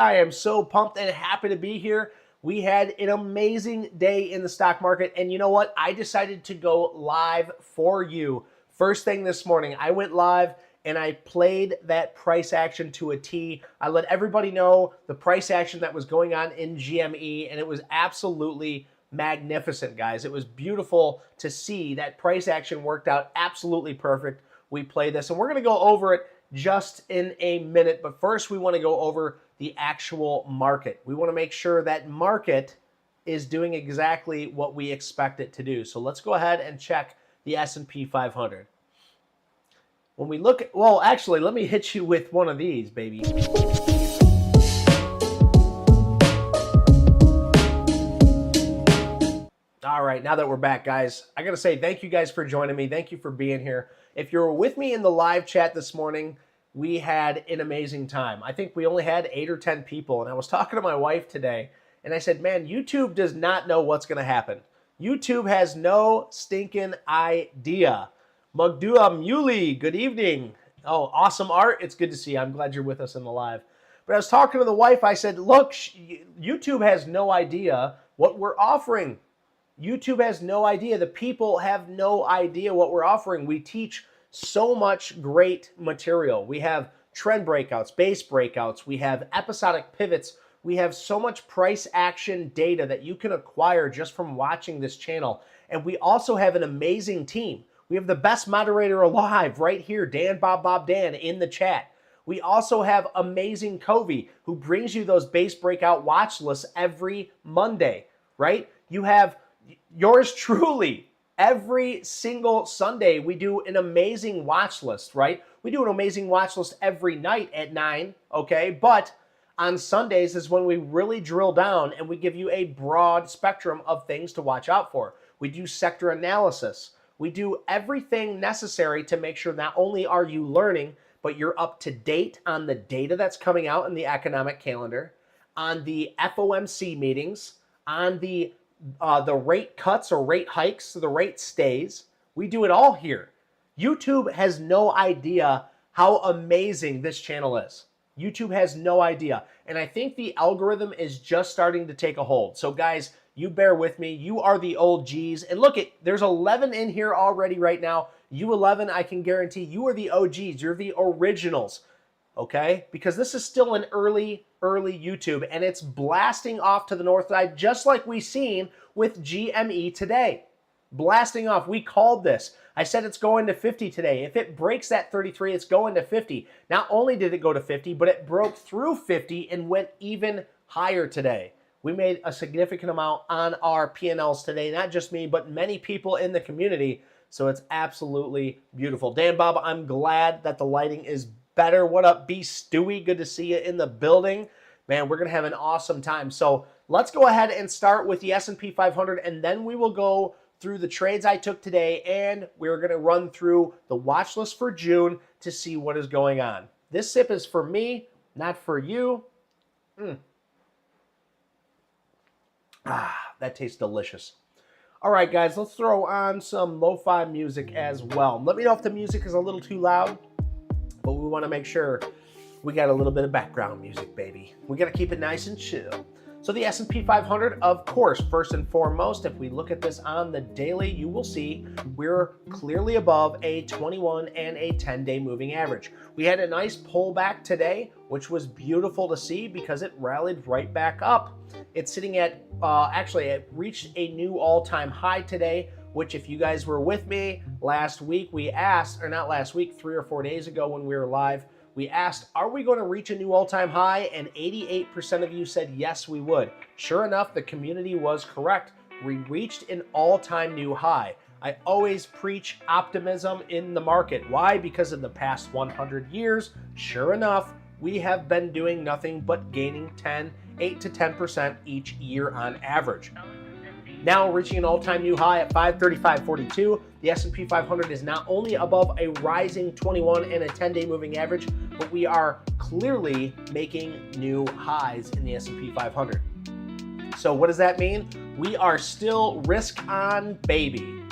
I am so pumped and happy to be here. We had an amazing day in the stock market, and you know what? I decided to go live for you. First thing this morning, I went live and I played that price action to a T. I let everybody know the price action that was going on in GME, and it was absolutely magnificent, guys. It was beautiful to see that price action worked out absolutely perfect. We played this, and we're going to go over it just in a minute. But first, we want to go over the actual market. We want to make sure that market is doing exactly what we expect it to do. So let's go ahead and check the S&P 500. When we look at, well, actually, let me hit you with one of these, baby. All right, now that we're back, guys, I got to say thank you guys for joining me. Thank you for being here. If you're with me in the live chat this morning, we had an amazing time. I think we only had 8 or 10 people, and I was talking to my wife today, and I said, man, YouTube does not know what's going to happen. YouTube has no stinking idea. Magdua Muley, good evening. Oh, awesome art. It's good to see you. I'm glad you're with us in the live. But I was talking to the wife. I said, look, YouTube has no idea what we're offering. YouTube has no idea. The people have no idea what we're offering. We teach so much great material. We have trend breakouts, base breakouts. We have episodic pivots. We have so much price action data that you can acquire just from watching this channel. And we also have an amazing team. We have the best moderator alive right here, Dan Dan in the chat. We also have amazing Covey, who brings you those base breakout watch lists every Monday, right? You have yours truly. Every single Sunday, we do an amazing watch list, right? We do an amazing watch list every night at 9, okay? But on Sundays is when we really drill down and we give you a broad spectrum of things to watch out for. We do sector analysis. We do everything necessary to make sure not only are you learning, but you're up to date on the data that's coming out in the economic calendar, on the FOMC meetings, on the rate cuts or rate hikes, the rate stays. We do it all here. YouTube has no idea how amazing this channel is. YouTube has no idea. And I think the algorithm is just starting to take a hold. So guys, you bear with me. You are the old G's. And look, there's 11 in here already right now. You 11, I can guarantee you are the OGs. You're the originals. Okay? Because this is still an early YouTube, and it's blasting off to the north side, just like we seen with GME today. Blasting off. We called this. I said it's going to 50 today. If it breaks that 33, it's going to 50. Not only did it go to 50, but it broke through 50 and went even higher today. We made a significant amount on our P&Ls today, not just me, but many people in the community. So it's absolutely beautiful. Dan Bob, I'm glad that the lighting is better. What up, B. Stewie? Good to see you in the building. Man, we're going to have an awesome time. So let's go ahead and start with the S&P 500, and then we will go through the trades I took today, and we're going to run through the watch list for June to see what is going on. This sip is for me, not for you. That tastes delicious. All right, guys, let's throw on some lo-fi music as well. Let me know if the music is a little too loud, but we want to make sure we got a little bit of background music, baby. We got to keep it nice and chill. So the S&P 500, of course, first and foremost, if we look at this on the daily, you will see we're clearly above a 21 and a 10-day moving average. We had a nice pullback today, which was beautiful to see because it rallied right back up. It's sitting at, actually, it reached a new all-time high today, which if you guys were with me last week, we asked, or not last week, 3 or 4 days ago when we were live, we asked, are we going to reach a new all-time high? And 88% of you said yes, we would. Sure enough, the community was correct. We reached an all-time new high. I always preach optimism in the market. Why? Because in the past 100 years, sure enough, we have been doing nothing but gaining 8 to 10% each year on average. Now reaching an all-time new high at 535.42, the S&P 500 is not only above a rising 21 and a 10-day moving average, but we are clearly making new highs in the S&P 500. So what does that mean? We are still risk on, baby.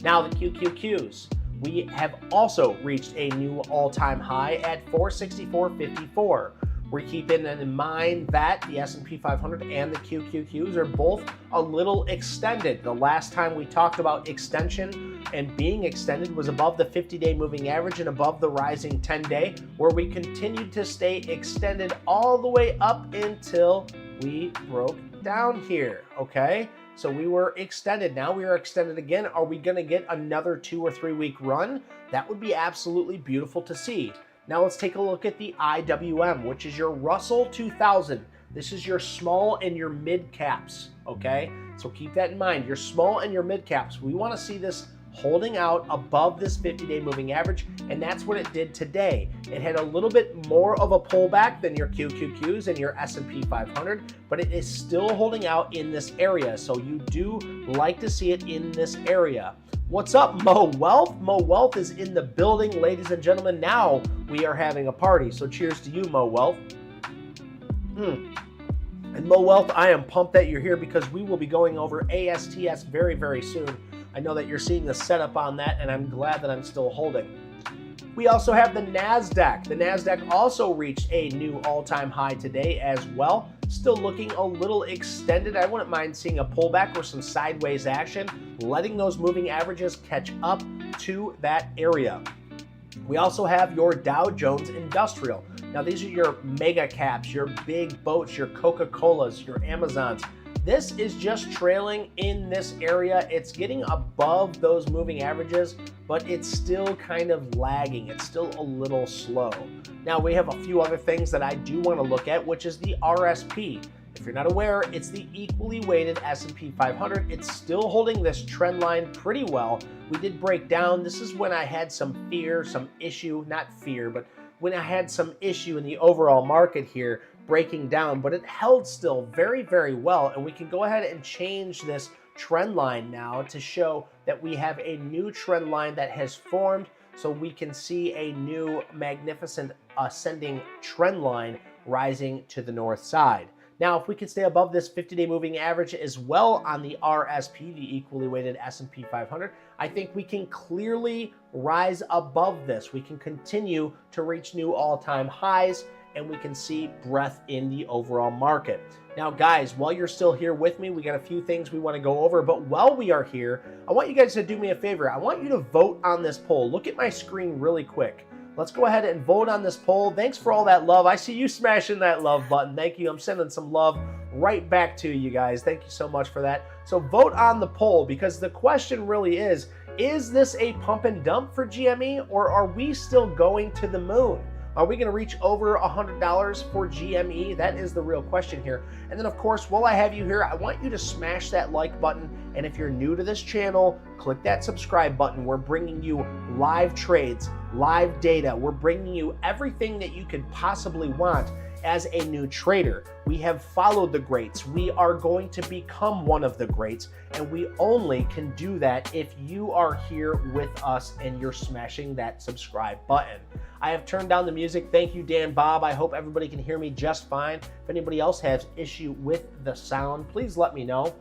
Now the QQQs. We have also reached a new all-time high at 464.54. We're keeping in mind that the S&P 500 and the QQQs are both a little extended. The last time we talked about extension and being extended was above the 50-day moving average and above the rising 10-day, where we continued to stay extended all the way up until we broke down here, okay? So we were extended. Now we are extended again. Are we going to get another 2 or 3 week run? That would be absolutely beautiful to see. Now let's take a look at the IWM, which is your Russell 2000. This is your small and your mid caps, okay? So keep that in mind, your small and your mid caps. We want to see this holding out above this 50-day moving average, and that's what it did today. It had a little bit more of a pullback than your QQQs and your S&P 500, but it is still holding out in this area, so you do like to see it in this area. What's up, Mo Wealth? Mo Wealth is in the building, ladies and gentlemen. Now we are having a party, so cheers to you, Mo Wealth. And Mo Wealth, I am pumped that you're here because we will be going over ASTS very, very soon. I know that you're seeing the setup on that, and I'm glad that I'm still holding. We also have the NASDAQ. The NASDAQ also reached a new all-time high today as well. Still looking a little extended. I wouldn't mind seeing a pullback or some sideways action, letting those moving averages catch up to that area. We also have your Dow Jones Industrial. Now, these are your mega caps, your big boats, your Coca-Colas, your Amazons. This is just trailing in this area. It's getting above those moving averages, but it's still kind of lagging. It's still a little slow. Now, we have a few other things that I do want to look at, which is the RSP. If you're not aware, it's the equally weighted S&P 500. It's still holding this trend line pretty well. We did break down. This is when I had some fear, some issue, not fear, but when I had some issue in the overall market here, breaking down, but it held still very, very well. And we can go ahead and change this trend line now to show that we have a new trend line that has formed, so we can see a new magnificent ascending trend line rising to the north side. Now, if we can stay above this 50-day moving average as well on the RSP, the equally weighted S&P 500, I think we can clearly rise above this. We can continue to reach new all-time highs, and we can see breadth in the overall market. Now, guys, while you're still here with me, we got a few things we want to go over, but while we are here, I want you guys to do me a favor. I want you to vote on this poll. Look at my screen really quick. Let's go ahead and vote on this poll. Thanks for all that love. I see you smashing that love button. Thank you. I'm sending some love right back to you guys. Thank you so much for that. So vote on the poll, because the question really is this a pump and dump for GME, or are we still going to the moon? Are we going to reach over $100 for GME? That is the real question here. And then, of course, while I have you here, I want you to smash that like button. And if you're new to this channel, click that subscribe button. We're bringing you live trades, live data. We're bringing you everything that you could possibly want as a new trader. We have followed the greats. We are going to become one of the greats, and we only can do that if you are here with us and you're smashing that subscribe button. I have turned down the music. Thank you, Dan Bob. I hope everybody can hear me just fine. If anybody else has issue with the sound, please let me know.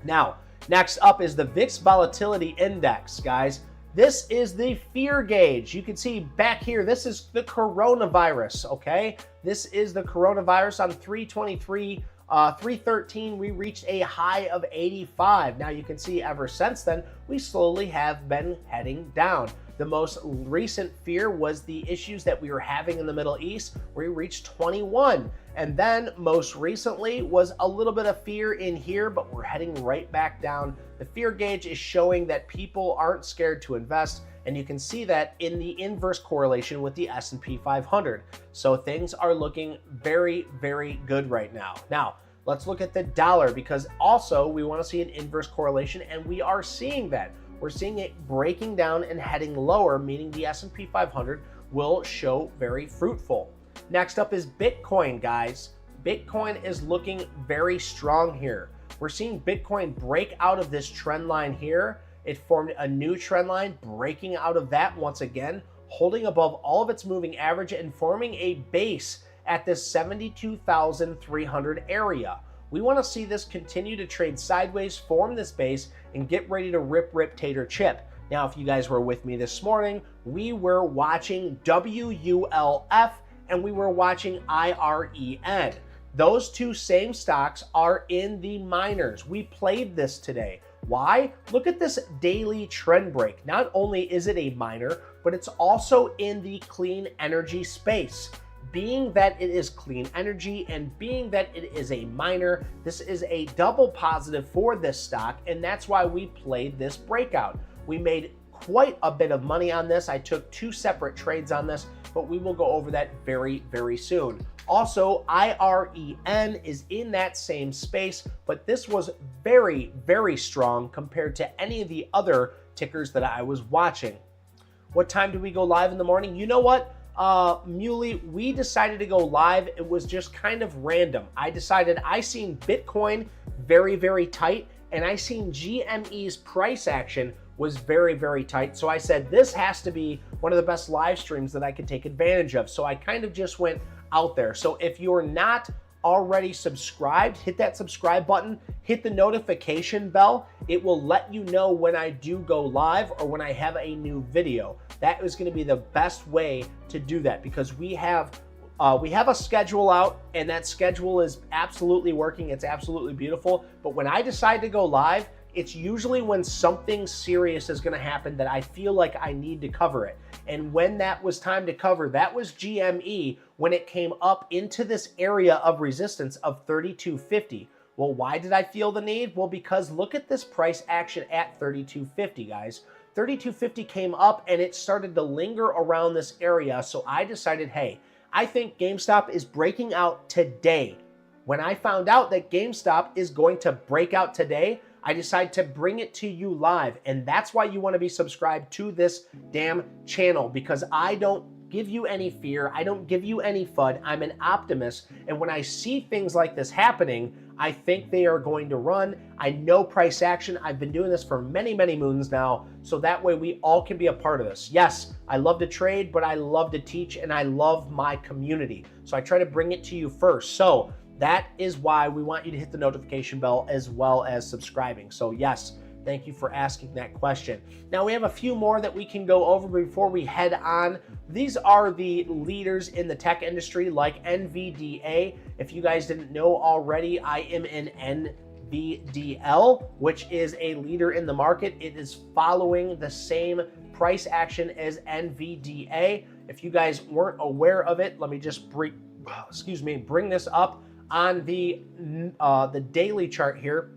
Now, next up is the VIX Volatility Index, guys. This is the fear gauge. You can see back here, this is the coronavirus, okay? This is the coronavirus on 3/23/3/13. We reached a high of 85. Now you can see ever since then, we slowly have been heading down. The most recent fear was the issues that we were having in the Middle East, where we reached 21. And then most recently was a little bit of fear in here, but we're heading right back down. The fear gauge is showing that people aren't scared to invest, and you can see that in the inverse correlation with the S&P 500. So things are looking very, very good right now. Now, let's look at the dollar, because also we want to see an inverse correlation, and we are seeing that. We're seeing it breaking down and heading lower, meaning the S&P 500 will show very fruitful. Next up is Bitcoin, guys. Bitcoin is looking very strong here. We're seeing Bitcoin break out of this trend line here. It formed a new trend line, breaking out of that once again, holding above all of its moving average and forming a base at this 72,300 area. We want to see this continue to trade sideways, form this base, and get ready to rip tater chip. Now, if you guys were with me this morning, we were watching WULF and we were watching IREN. Those two same stocks are in the minors. We played this today. Why? Look at this daily trend break. Not only is it a minor, but it's also in the clean energy space. Being that it is clean energy and being that it is a minor, this is a double positive for this stock, and that's why we played this breakout. We made quite a bit of money on this. I took 2 separate trades on this, but we will go over that very, very soon. Also, IREN is in that same space, but this was very, very strong compared to any of the other tickers that I was watching. What time did we go live in the morning? You know what? Muley, we decided to go live. It was just kind of random. I seen Bitcoin very, very tight, and I seen GME's price action was very, very tight. So I said, this has to be one of the best live streams that I could take advantage of. So I kind of just went out there. So if you're not already subscribed, hit that subscribe button, hit the notification bell. It will let you know when I do go live or when I have a new video. That is going to be the best way to do that, because we have a schedule out, and that schedule is absolutely working. It's absolutely beautiful. But when I decide to go live, it's usually when something serious is going to happen that I feel like I need to cover it. And when that was time to cover, that was GME when it came up into this area of resistance of 32.50. Well, why did I feel the need? Well, because look at this price action at 32.50, guys. 32.50 came up and it started to linger around this area. So I decided, hey, I think GameStop is breaking out today. When I found out that GameStop is going to break out today, I decided to bring it to you live. And that's why you want to be subscribed to this damn channel, because I don't give you any fear. I don't give you any FUD. I'm an optimist. And when I see things like this happening, I think they are going to run. I know price action. I've been doing this for many, many moons now. So that way we all can be a part of this. Yes, I love to trade, but I love to teach and I love my community. So I try to bring it to you first. So that is why we want you to hit the notification bell as well as subscribing. So yes, thank you for asking that question. Now we have a few more that we can go over before we head on. These are the leaders in the tech industry, like NVDA. If you guys didn't know already, I am in NVDL, which is a leader in the market. It is following the same price action as NVDA. If you guys weren't aware of it, let me just bring this up on the daily chart here.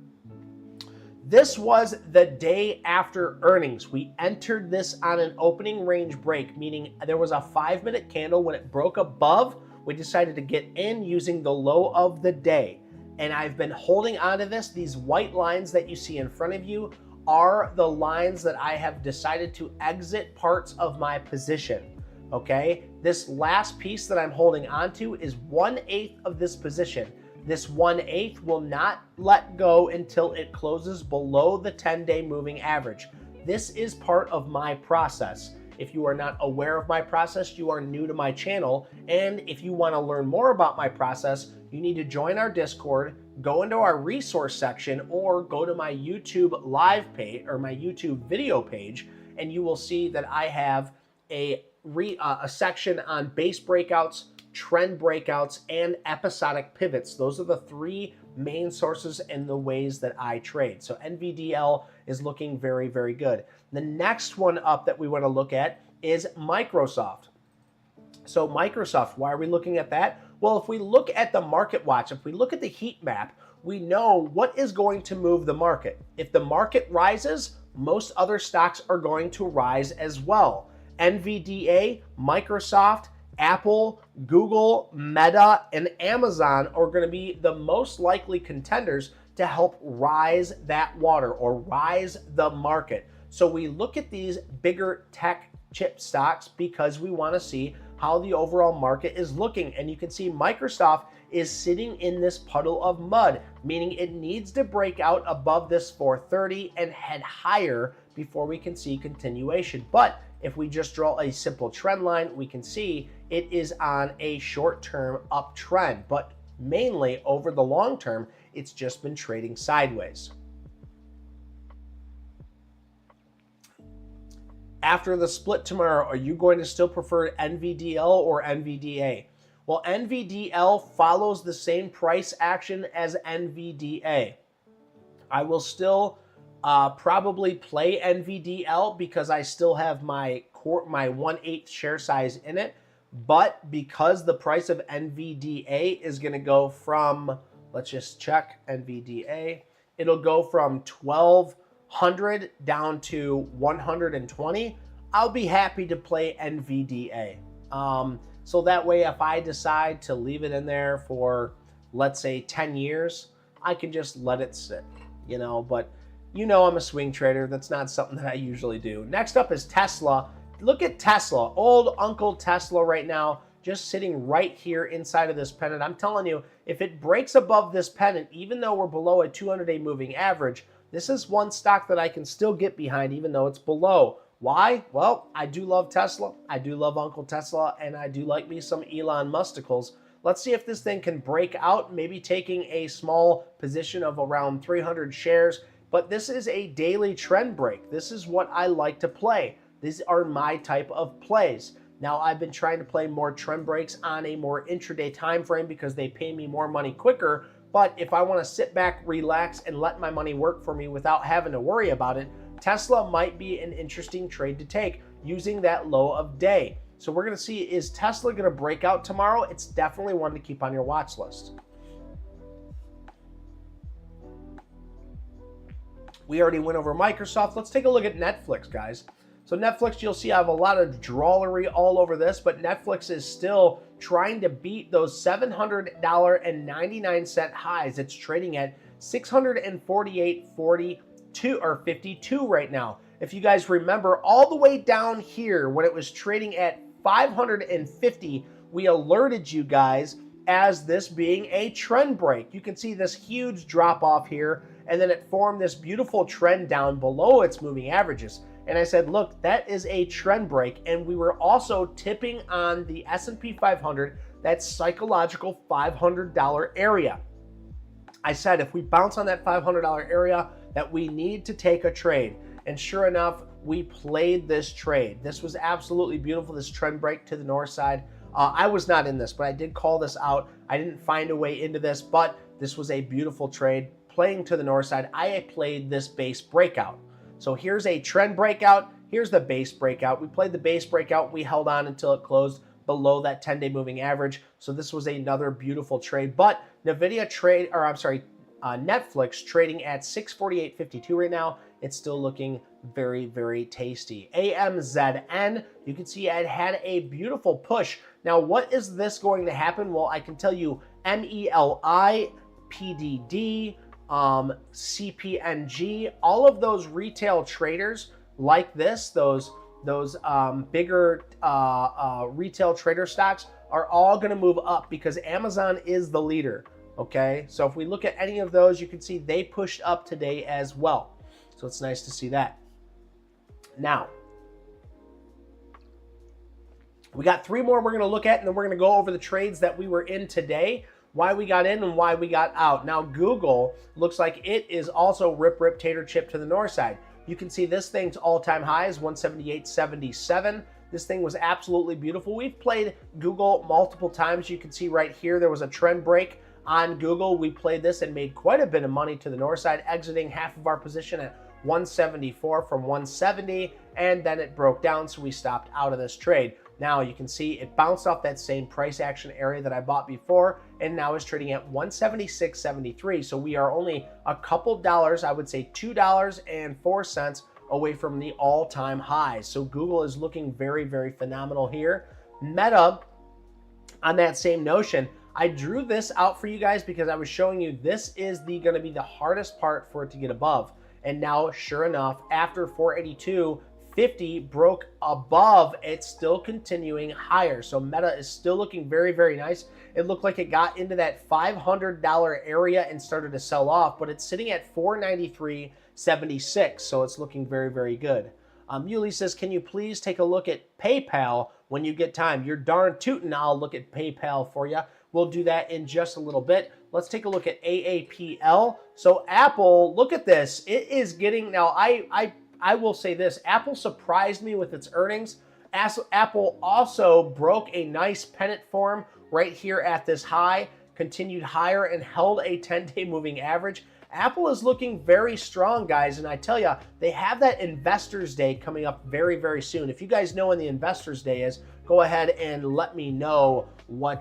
This was the day after earnings. We entered this on an opening range break, meaning there was a 5-minute candle. When it broke above, we decided to get in using the low of the day. And I've been holding on to this. These white lines that you see in front of you are the lines that I have decided to exit parts of my position. Okay, this last piece that I'm holding on to is 1/8 of this position. This 1/8 will not let go until it closes below the 10-day moving average. This is part of my process. If you are not aware of my process, you are new to my channel. And if you want to learn more about my process, you need to join our Discord, go into our resource section, or go to my YouTube live page or my YouTube video page, and you will see that I have a section on base breakouts, trend breakouts, and episodic pivots. Those are the 3 main sources and the ways that I trade. So NVDL is looking very, very good. The next one up that we want to look at is Microsoft. So Microsoft, why are we looking at that? Well, if we look at the market watch, if we look at the heat map, we know what is going to move the market. If the market rises, most other stocks are going to rise as well. NVDA, Microsoft, Apple, Google, Meta, and Amazon are going to be the most likely contenders to help rise that water or rise the market. So we look at these bigger tech chip stocks because we want to see how the overall market is looking. And you can see Microsoft is sitting in this puddle of mud, meaning it needs to break out above this 430 and head higher before we can see continuation. But if we just draw a simple trend line, we can see it is on a short-term uptrend, but mainly over the long term, it's just been trading sideways. After the split tomorrow, are you going to still prefer NVDL or NVDA? Well, NVDL follows the same price action as NVDA. I will still probably play NVDL because I still have my 1/8 share size in it. But because the price of NVDA is going to go from, let's just check NVDA, it'll go from 1200 down to 120. I'll be happy to play NVDA. So that way, if I decide to leave it in there for, let's say, 10 years, I can just let it sit, you know, but you know I'm a swing trader. That's not something that I usually do. Next up is Tesla. Look at Tesla, old Uncle Tesla right now, just sitting right here inside of this pennant. I'm telling you, if it breaks above this pennant, even though we're below a 200-day moving average, this is one stock that I can still get behind even though it's below. Why? Well, I do love Tesla. I do love Uncle Tesla, and I do like me some Elon Musticles. Let's see if this thing can break out, maybe taking a small position of around 300 shares. But this is a daily trend break. This is what I like to play. These are my type of plays. Now, I've been trying to play more trend breaks on a more intraday time frame because they pay me more money quicker. But if I want to sit back, relax, and let my money work for me without having to worry about it, Tesla might be an interesting trade to take using that low of day. So we're going to see, is Tesla going to break out tomorrow? It's definitely one to keep on your watch list. We already went over Microsoft. Let's take a look at Netflix, guys. So Netflix, you'll see I have a lot of drollery all over this, but Netflix is still trying to beat those $700.99 highs. It's trading at $648.42 or 52 right now. If you guys remember, all the way down here when it was trading at 550, we alerted you guys as this being a trend break. You can see this huge drop off here, and then it formed this beautiful trend down below its moving averages. And I said, look, that is a trend break. And we were also tipping on the S&P 500, that psychological $500 area. I said, if we bounce on that $500 area, that we need to take a trade. And sure enough, we played this trade. This was absolutely beautiful, this trend break to the north side. I was not in this, but I did call this out. I didn't find a way into this, but this was a beautiful trade. Playing to the north side, I played this base breakout. So here's a trend breakout. Here's the base breakout. We played the base breakout. We held on until it closed below that 10-day moving average. So this was another beautiful trade. But Netflix trading at $648.52 right now. It's still looking very, very tasty. AMZN, you can see it had a beautiful push. Now, what is this going to happen? Well, I can tell you MELI, PDD, CPNG, all of those retail traders like this, those bigger retail trader stocks are all going to move up because Amazon is the leader. Okay, so if we look at any of those, you can see they pushed up today as well. So it's nice to see that. Now, we got three more we're going to look at, and then we're going to go over the trades that we were in today, why we got in and why we got out. Now, Google looks like it is also rip tater chip to the north side. You can see this thing's all-time high is 178.77. This thing was absolutely beautiful. We've played Google multiple times. You can see right here there was a trend break on Google. We played this and made quite a bit of money to the north side, exiting half of our position at 174 from 170, and then it broke down, so we stopped out of this trade. Now you can see it bounced off that same price action area that I bought before, and now is trading at 176.73. So we are only a couple dollars, I would say $2.04 away from the all-time highs. So Google is looking very, very phenomenal here. Meta, on that same notion, I drew this out for you guys because I was showing you this is going to be the hardest part for it to get above. And now, sure enough, after 482.50 broke above, it's still continuing higher. So Meta is still looking very, very nice. It looked like it got into that $500 area and started to sell off, but it's sitting at 493.76. So it's looking very, very good. Yuli says, can you please take a look at PayPal when you get time? You're darn tootin', I'll look at PayPal for you. We'll do that in just a little bit. Let's take a look at AAPL. So Apple, look at this. It is getting, now I will say this, Apple surprised me with its earnings. Apple also broke a nice pennant form right here at this high, continued higher and held a 10-day moving average. Apple is looking very strong, guys, and I tell you, they have that Investors Day coming up very, very soon. If you guys know when the Investors Day is, go ahead and let me know when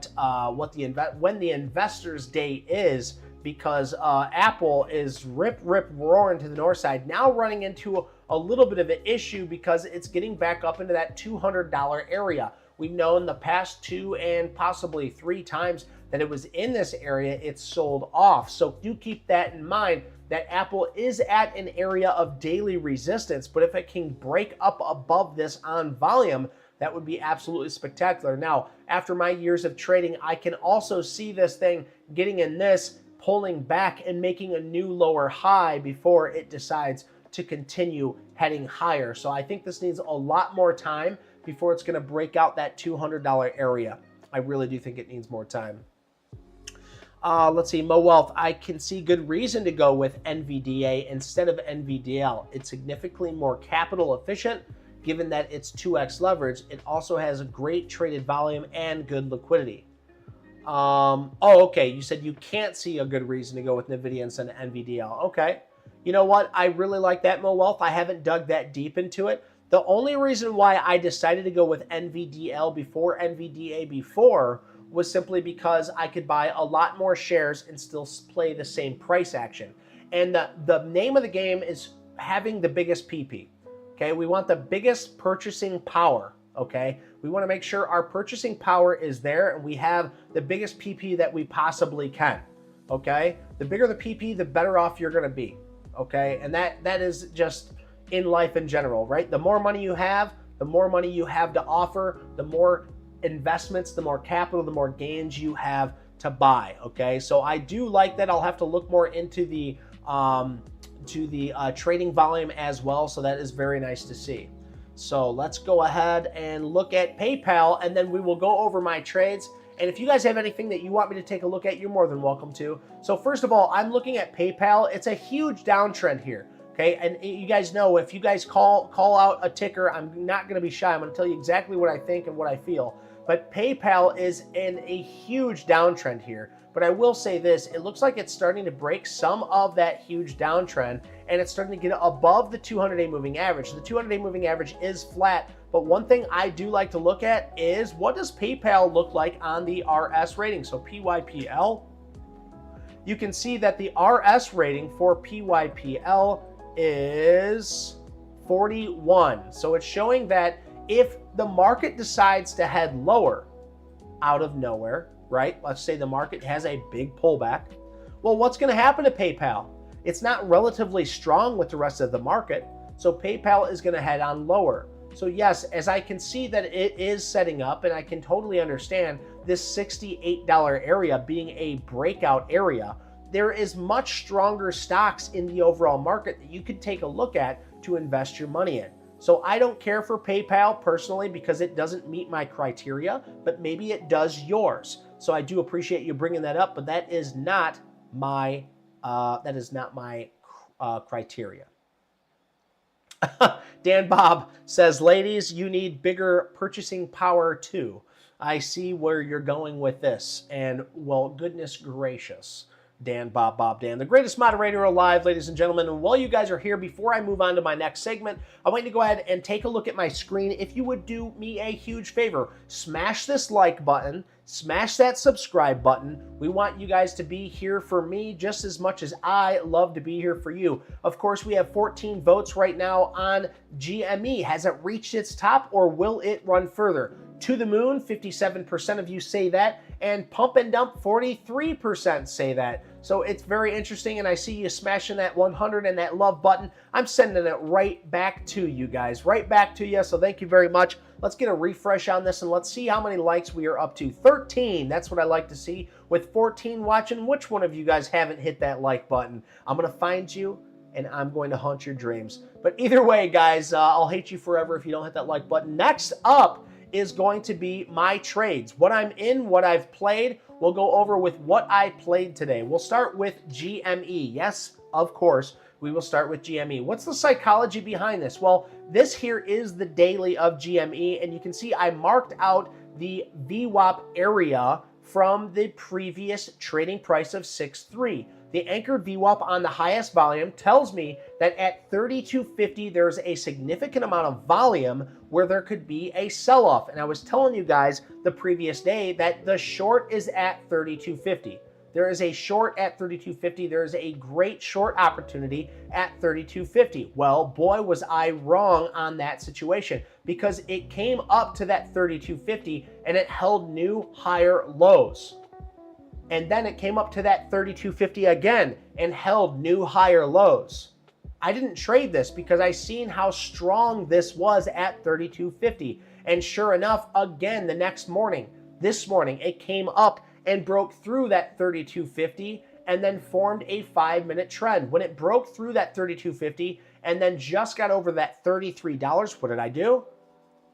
the Investors Day is, because Apple is rip roaring to the north side, now running into a little bit of an issue because it's getting back up into that $200 area. We've known the past 2 and possibly 3 times that it was in this area, it's sold off. So do keep that in mind, that Apple is at an area of daily resistance, but if it can break up above this on volume, that would be absolutely spectacular. Now, after my years of trading, I can also see this thing getting in this, pulling back and making a new lower high before it decides to continue heading higher. So I think this needs a lot more time before it's gonna break out that $200 area. I really do think it needs more time. Let's see, Mo Wealth, I can see good reason to go with NVDA instead of NVDL. It's significantly more capital efficient, given that it's 2x leverage. It also has a great traded volume and good liquidity. Okay, you said you can't see a good reason to go with NVIDIA instead of NVDL. Okay, you know what? I really like that, Mo Wealth. I haven't dug that deep into it. The only reason why I decided to go with NVDL before NVDA before was simply because I could buy a lot more shares and still play the same price action. And the name of the game is having the biggest PP. Okay, we want the biggest purchasing power. Okay, we want to make sure our purchasing power is there and we have the biggest PP that we possibly can. Okay, the bigger the PP, the better off you're going to be. Okay, and that is just in life in general, right? The more money you have, the more money you have to offer, the more investments, the more capital, the more gains you have to buy. Okay, so I do like that. I'll have to look more into the trading volume as well. So that is very nice to see. So let's go ahead and look at PayPal, and then we will go over my trades. And if you guys have anything that you want me to take a look at, you're more than welcome to. So first of all, I'm looking at PayPal. It's a huge downtrend here. Okay, and you guys know, if you guys call out a ticker, I'm not going to be shy. I'm going to tell you exactly what I think and what I feel. But PayPal is in a huge downtrend here. But I will say this, it looks like it's starting to break some of that huge downtrend, and it's starting to get above the 200-day moving average. The 200-day moving average is flat, but one thing I do like to look at is, what does PayPal look like on the RS rating? So PYPL, you can see that the RS rating for PYPL is 41. So it's showing that if the market decides to head lower out of nowhere, right? Let's say the market has a big pullback. Well, what's going to happen to PayPal? It's not relatively strong with the rest of the market, so PayPal is going to head on lower. So yes, as I can see that it is setting up, and I can totally understand this $68 area being a breakout area, there is much stronger stocks in the overall market that you could take a look at to invest your money in. So I don't care for PayPal personally because it doesn't meet my criteria, but maybe it does yours. So I do appreciate you bringing that up, but that is not my criteria. Dan Bob says, ladies, you need bigger purchasing power too. I see where you're going with this, and well, goodness gracious. Dan, Bob, Dan, the greatest moderator alive, ladies and gentlemen. And while you guys are here, before I move on to my next segment, I want you to go ahead and take a look at my screen. If you would do me a huge favor, smash this like button, smash that subscribe button. We want you guys to be here for me just as much as I love to be here for you. Of course, we have 14 votes right now on GME. Has it reached its top, or will it run further? To the moon, 57% of you say that, and pump and dump, 43% say that. So it's very interesting, and I see you smashing that 100 and that love button. I'm sending it right back to you guys, right back to you, so thank you very much. Let's get a refresh on this, and let's see how many likes we are up to. 13, that's what I like to see. With 14 watching, which one of you guys haven't hit that like button? I'm going to find you, and I'm going to haunt your dreams. But either way, guys, I'll hate you forever if you don't hit that like button. Next up is going to be my trades. What I'm in, what I've played. We'll go over with what I played today. We'll start with GME. Yes, of course, we will start with GME. What's the psychology behind this? Well, this here is the daily of GME, and you can see I marked out the VWAP area from the previous trading price of 6.3. The anchored VWAP on the highest volume tells me that at 32.50 there's a significant amount of volume where there could be a sell-off. And I was telling you guys the previous day that the short is at 32.50. There is a short at 32.50. There is a great short opportunity at 32.50. Well, boy, was I wrong on that situation, because it came up to that 32.50 and it held new higher lows. And then it came up to that 32.50 again and held new higher lows. I didn't trade this because I seen how strong this was at 32.50. And sure enough, again, the next morning, this morning, it came up and broke through that 32.50 and then formed a 5-minute trend. When it broke through that 32.50 and then just got over that $33, what did I do?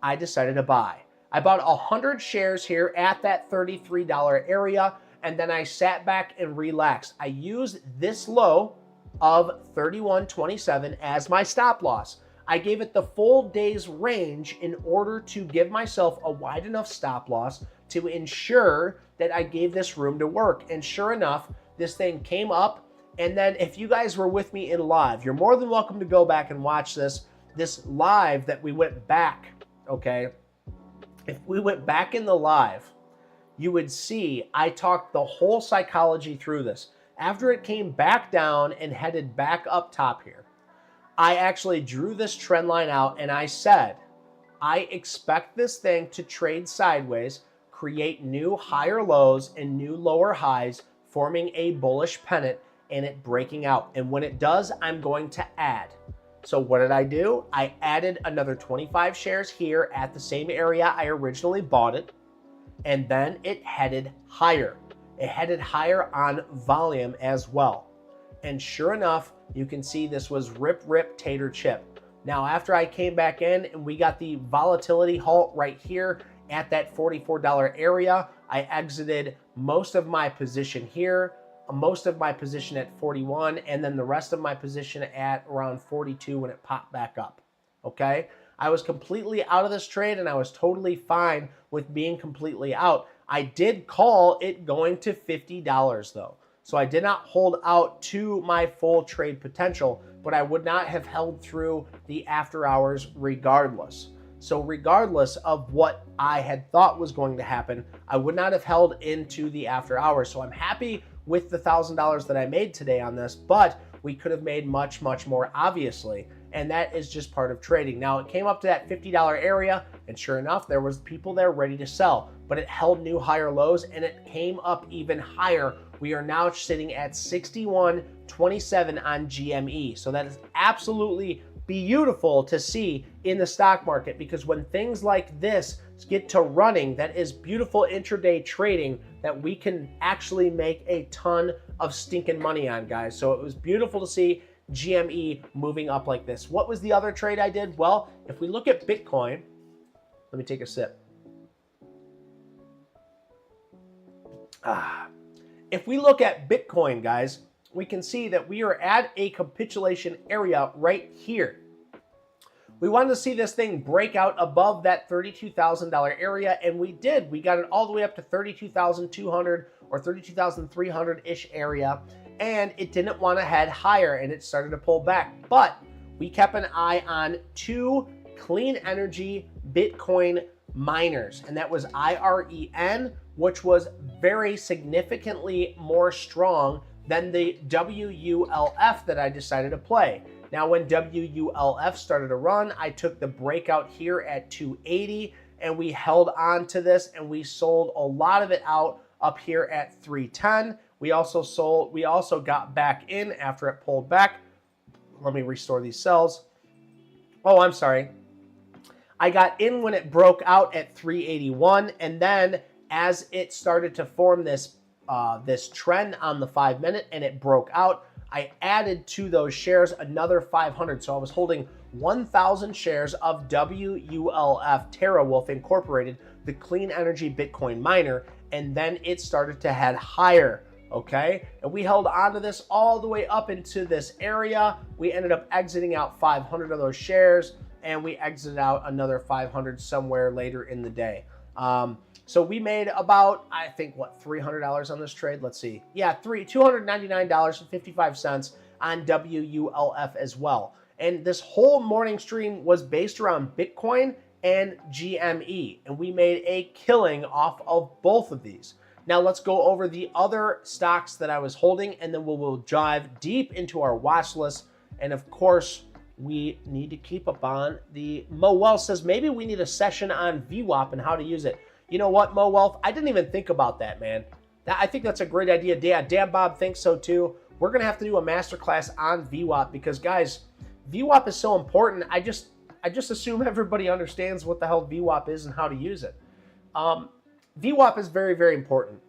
I decided to buy. I bought 100 shares here at that $33 area, and then I sat back and relaxed. I used this low of 31.27 as my stop loss. I gave it the full day's range in order to give myself a wide enough stop loss to ensure that I gave this room to work. And sure enough, this thing came up. And then if you guys were with me in live, you're more than welcome to go back and watch this live that we went back, okay? If we went back in the live, you would see I talked the whole psychology through this. After it came back down and headed back up top here, I actually drew this trend line out and I said, I expect this thing to trade sideways, create new higher lows and new lower highs, forming a bullish pennant and it breaking out. And when it does, I'm going to add. So what did I do? I added another 25 shares here at the same area I originally bought it. And then it headed higher. It headed higher on volume as well. And sure enough, you can see this was rip, tater chip. Now, after I came back in and we got the volatility halt right here at that $44 area, I exited most of my position here, most of my position at 41, and then the rest of my position at around 42 when it popped back up, okay? I was completely out of this trade and I was totally fine with being completely out. I did call it going to $50 though. So I did not hold out to my full trade potential, but I would not have held through the after hours regardless. So regardless of what I had thought was going to happen, I would not have held into the after hours. So I'm happy with the $1,000 that I made today on this, but we could have made much more, obviously. And that is just part of trading. Now, it came up to that $50 area, and sure enough, there was people there ready to sell, but it held new higher lows, and it came up even higher. We are now sitting at 61.27 on GME. So that is absolutely beautiful to see in the stock market, because when things like this get to running, that is beautiful intraday trading that we can actually make a ton of stinking money on, guys. So it was beautiful to see GME moving up like this. What was the other trade I did? Well, if we look at Bitcoin, let me take a sip. If we look at Bitcoin, guys, we can see that we are at a capitulation area right here. We wanted to see this thing break out above that $32,000 area, and we did. We got it all the way up to 32,200 or 32,300-ish area, and it didn't want to head higher, and it started to pull back. But we kept an eye on two clean energy Bitcoin miners, and that was IREN, which was very significantly more strong than the WULF that I decided to play. Now, when WULF started to run, I took the breakout here at 280, and we held on to this, and we sold a lot of it out up here at 310. We also got back in after it pulled back. Let me restore these sells. Oh, I'm sorry. I got in when it broke out at 381, and then as it started to form this trend on the 5-minute and it broke out, I added to those shares another 500. So I was holding 1,000 shares of WULF TerraWolf Incorporated, the clean energy Bitcoin miner, and then it started to head higher. Okay, and we held on to this all the way up into this area. We ended up exiting out 500 of those shares, and we exited out another 500 somewhere later in the day. So we made about, I think, what, $300 on this trade? Let's see. Yeah, $299.55 on WULF as well. And this whole morning stream was based around Bitcoin and GME. And we made a killing off of both of these. Now let's go over the other stocks that I was holding, and then we'll dive deep into our watch list. And of course, we need to keep up on the Mo Wealth says maybe we need a session on VWAP and how to use it. You know what, Mo Wealth? I didn't even think about that, man. I think that's a great idea. Dan Bob thinks so too. We're going to have to do a masterclass on VWAP because, guys, VWAP is so important. I just assume everybody understands what the hell VWAP is and how to use it. VWAP is very, very important.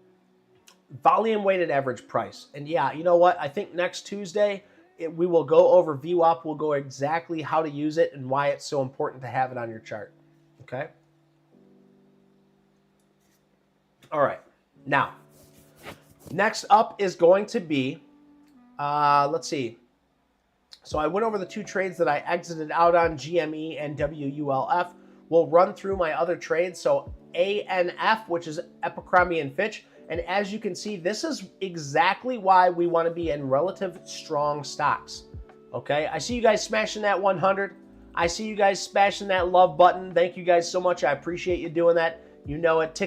Volume weighted average price. And yeah, you know what? I think next Tuesday, we will go over VWAP. We'll go exactly how to use it and why it's so important to have it on your chart. Okay? All right. Now, next up is going to be, let's see. So I went over the two trades that I exited out on, GME and WULF. We'll run through my other trades. So ANF, which is Abercrombie and Fitch. And as you can see, this is exactly why we want to be in relative strong stocks. Okay, I see you guys smashing that 100. I see you guys smashing that love button. Thank you guys so much. I appreciate you doing that. You know, it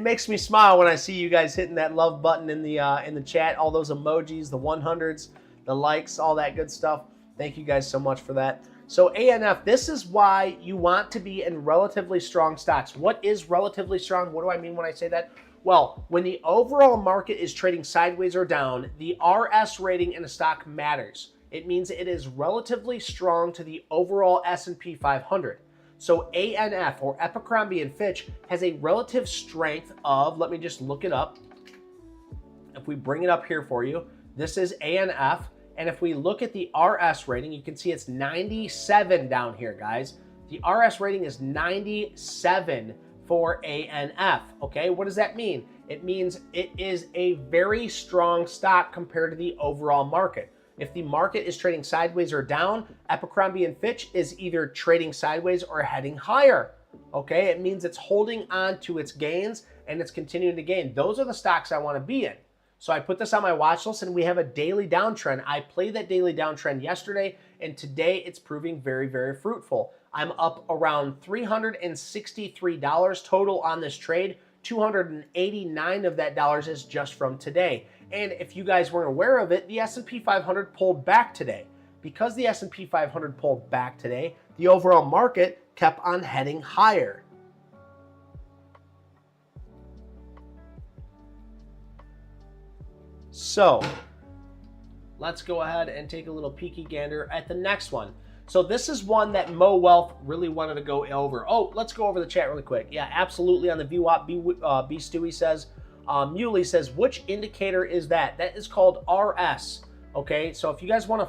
makes me smile when I see you guys hitting that love button in the chat. All those emojis, the 100s, the likes, all that good stuff. Thank you guys so much for that. So ANF, this is why you want to be in relatively strong stocks. What is relatively strong? What do I mean when I say that? Well, when the overall market is trading sideways or down, the RS rating in a stock matters. It means it is relatively strong to the overall S&P 500. So ANF, or Abercrombie and Fitch, has a relative strength of, let me just look it up. If we bring it up here for you, this is ANF. And if we look at the RS rating, you can see it's 97 down here, guys. The RS rating is 97 for ANF, okay? What does that mean? It means it is a very strong stock compared to the overall market. If the market is trading sideways or down, Abercrombie and Fitch is either trading sideways or heading higher, okay? It means it's holding on to its gains and it's continuing to gain. Those are the stocks I want to be in. So I put this on my watch list and we have a daily downtrend. I played that daily downtrend yesterday and today it's proving very, very fruitful. I'm up around $363 total on this trade. 289 of that dollars is just from today. And if you guys weren't aware of it, the S&P 500 pulled back today. Because the S&P 500 pulled back today, the overall market kept on heading higher. So let's go ahead and take a little peeky gander at the next one. So this is one that Mo Wealth really wanted to go over. Oh, let's go over the chat really quick. Yeah, absolutely on the VWAP. B Stewie says, Muley says, which indicator is that? That is called RS. Okay, so if you guys want to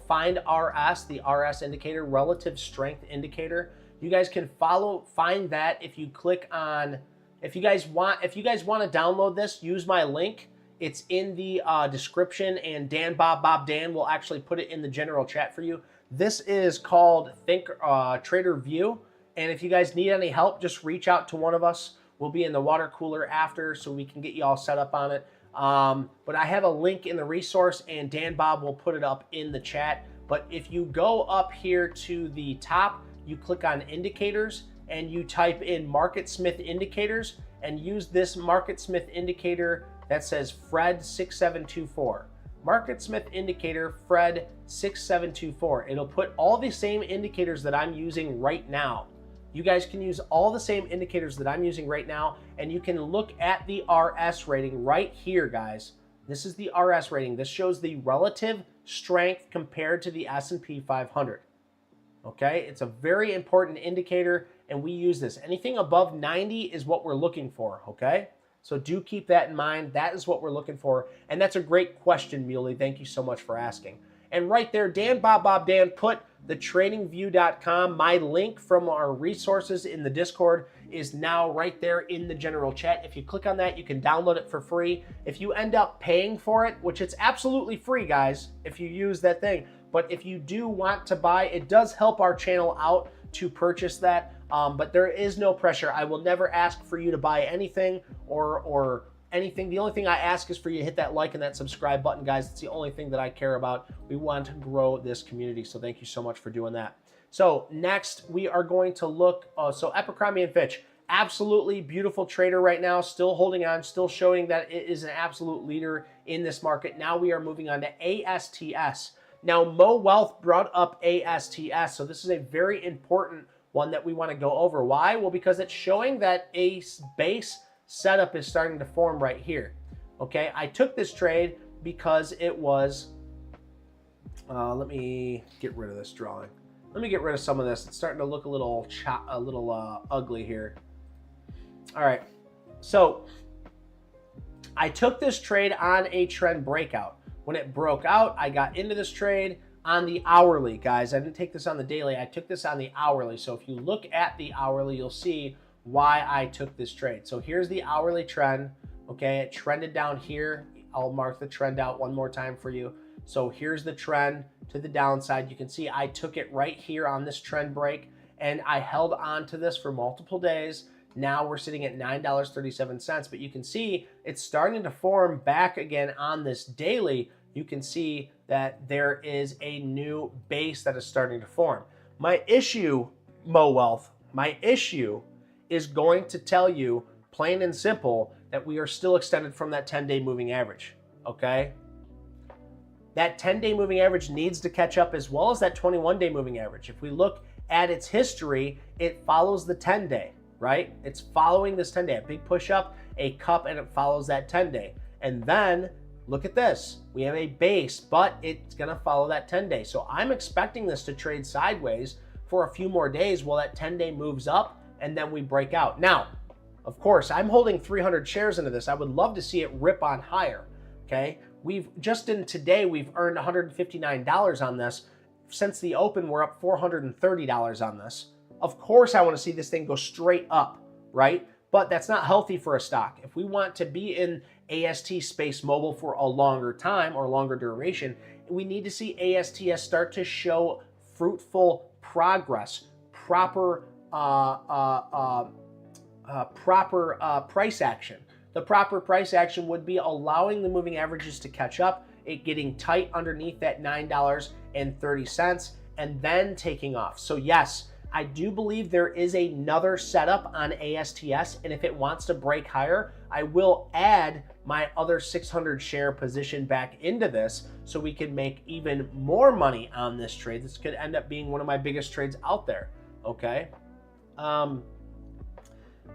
find RS, the RS indicator, relative strength indicator, you guys can find that if you click on, if you guys want to download this, use my link. It's in the description, and Bob Dan will actually put it in the general chat for you. This is called Trader View, and if you guys need any help, just reach out to one of us. We'll be in the water cooler after, so we can get you all set up on it. But I have a link in the resource, and Bob will put it up in the chat. But if you go up here to the top, you click on indicators, and you type in Market Smith indicators, and use this Market Smith indicator that says Fred 6724. Market Smith indicator Fred 6724. It'll put all the same indicators that I'm using right now. You guys can use all the same indicators that I'm using right now, and you can look at the RS rating right here, guys. This is the RS rating. This shows the relative strength compared to the S&P 500. Okay, it's a very important indicator, and we use this. Anything above 90 is what we're looking for, okay? So do keep that in mind. That is what we're looking for. And that's a great question, Muley. Thank you so much for asking. And right there, Dan put the tradingview.com. My link from our resources in the Discord is now right there in the general chat. If you click on that, you can download it for free. If you end up paying for it, which it's absolutely free, guys, if you use that thing. But if you do want to buy, it does help our channel out to purchase that. but there is no pressure. I will never ask for you to buy anything or anything. The only thing I ask is for you to hit that like and that subscribe button, guys. It's the only thing that I care about. We want to grow this community, so thank you so much for doing that. So next, we are going to look, so Abercrombie & Fitch, absolutely beautiful trader right now, still holding on, still showing that it is an absolute leader in this market. Now we are moving on to ASTS. Now, Mo Wealth brought up ASTS, so this is a very important one that we want to go over. Why? Well, because it's showing that a base setup is starting to form right here. Okay, I took this trade because it was, let me get rid of this drawing. Let me get rid of some of this. It's starting to look a little ugly here. All right, so I took this trade on a trend breakout. When it broke out, I got into this trade on the hourly, guys. I didn't take this on the daily. I took this on the hourly. So if you look at the hourly, you'll see why I took this trade. So here's the hourly trend. Okay, it trended down here. I'll mark the trend out one more time for you. So here's the trend to the downside. You can see I took it right here on this trend break, and I held on to this for multiple days. Now we're sitting at $9.37, but you can see it's starting to form back again on this daily. You can see that there is a new base that is starting to form. My issue, Mo Wealth, my issue is going to tell you, plain and simple, that we are still extended from that 10-day moving average, okay? That 10-day moving average needs to catch up, as well as that 21-day moving average. If we look at its history, it follows the 10-day, right? It's following this 10-day, a big push up, a cup, and it follows that 10-day. And then look at this. We have a base, but it's gonna follow that 10-day. So I'm expecting this to trade sideways for a few more days while that 10-day moves up and then we break out. Now, of course, I'm holding 300 shares into this. I would love to see it rip on higher, okay? Today, we've earned $159 on this. Since the open, we're up $430 on this. Of course, I want to see this thing go straight up, right? But that's not healthy for a stock. If we want to be in AST space mobile for a longer time or longer duration, we need to see ASTS start to show fruitful progress, proper price action. The proper price action would be allowing the moving averages to catch up, it getting tight underneath that $9.30, and then taking off. So yes, I do believe there is another setup on ASTS, and if it wants to break higher, I will add my other 600 share position back into this so we can make even more money on this trade. This could end up being one of my biggest trades out there, okay?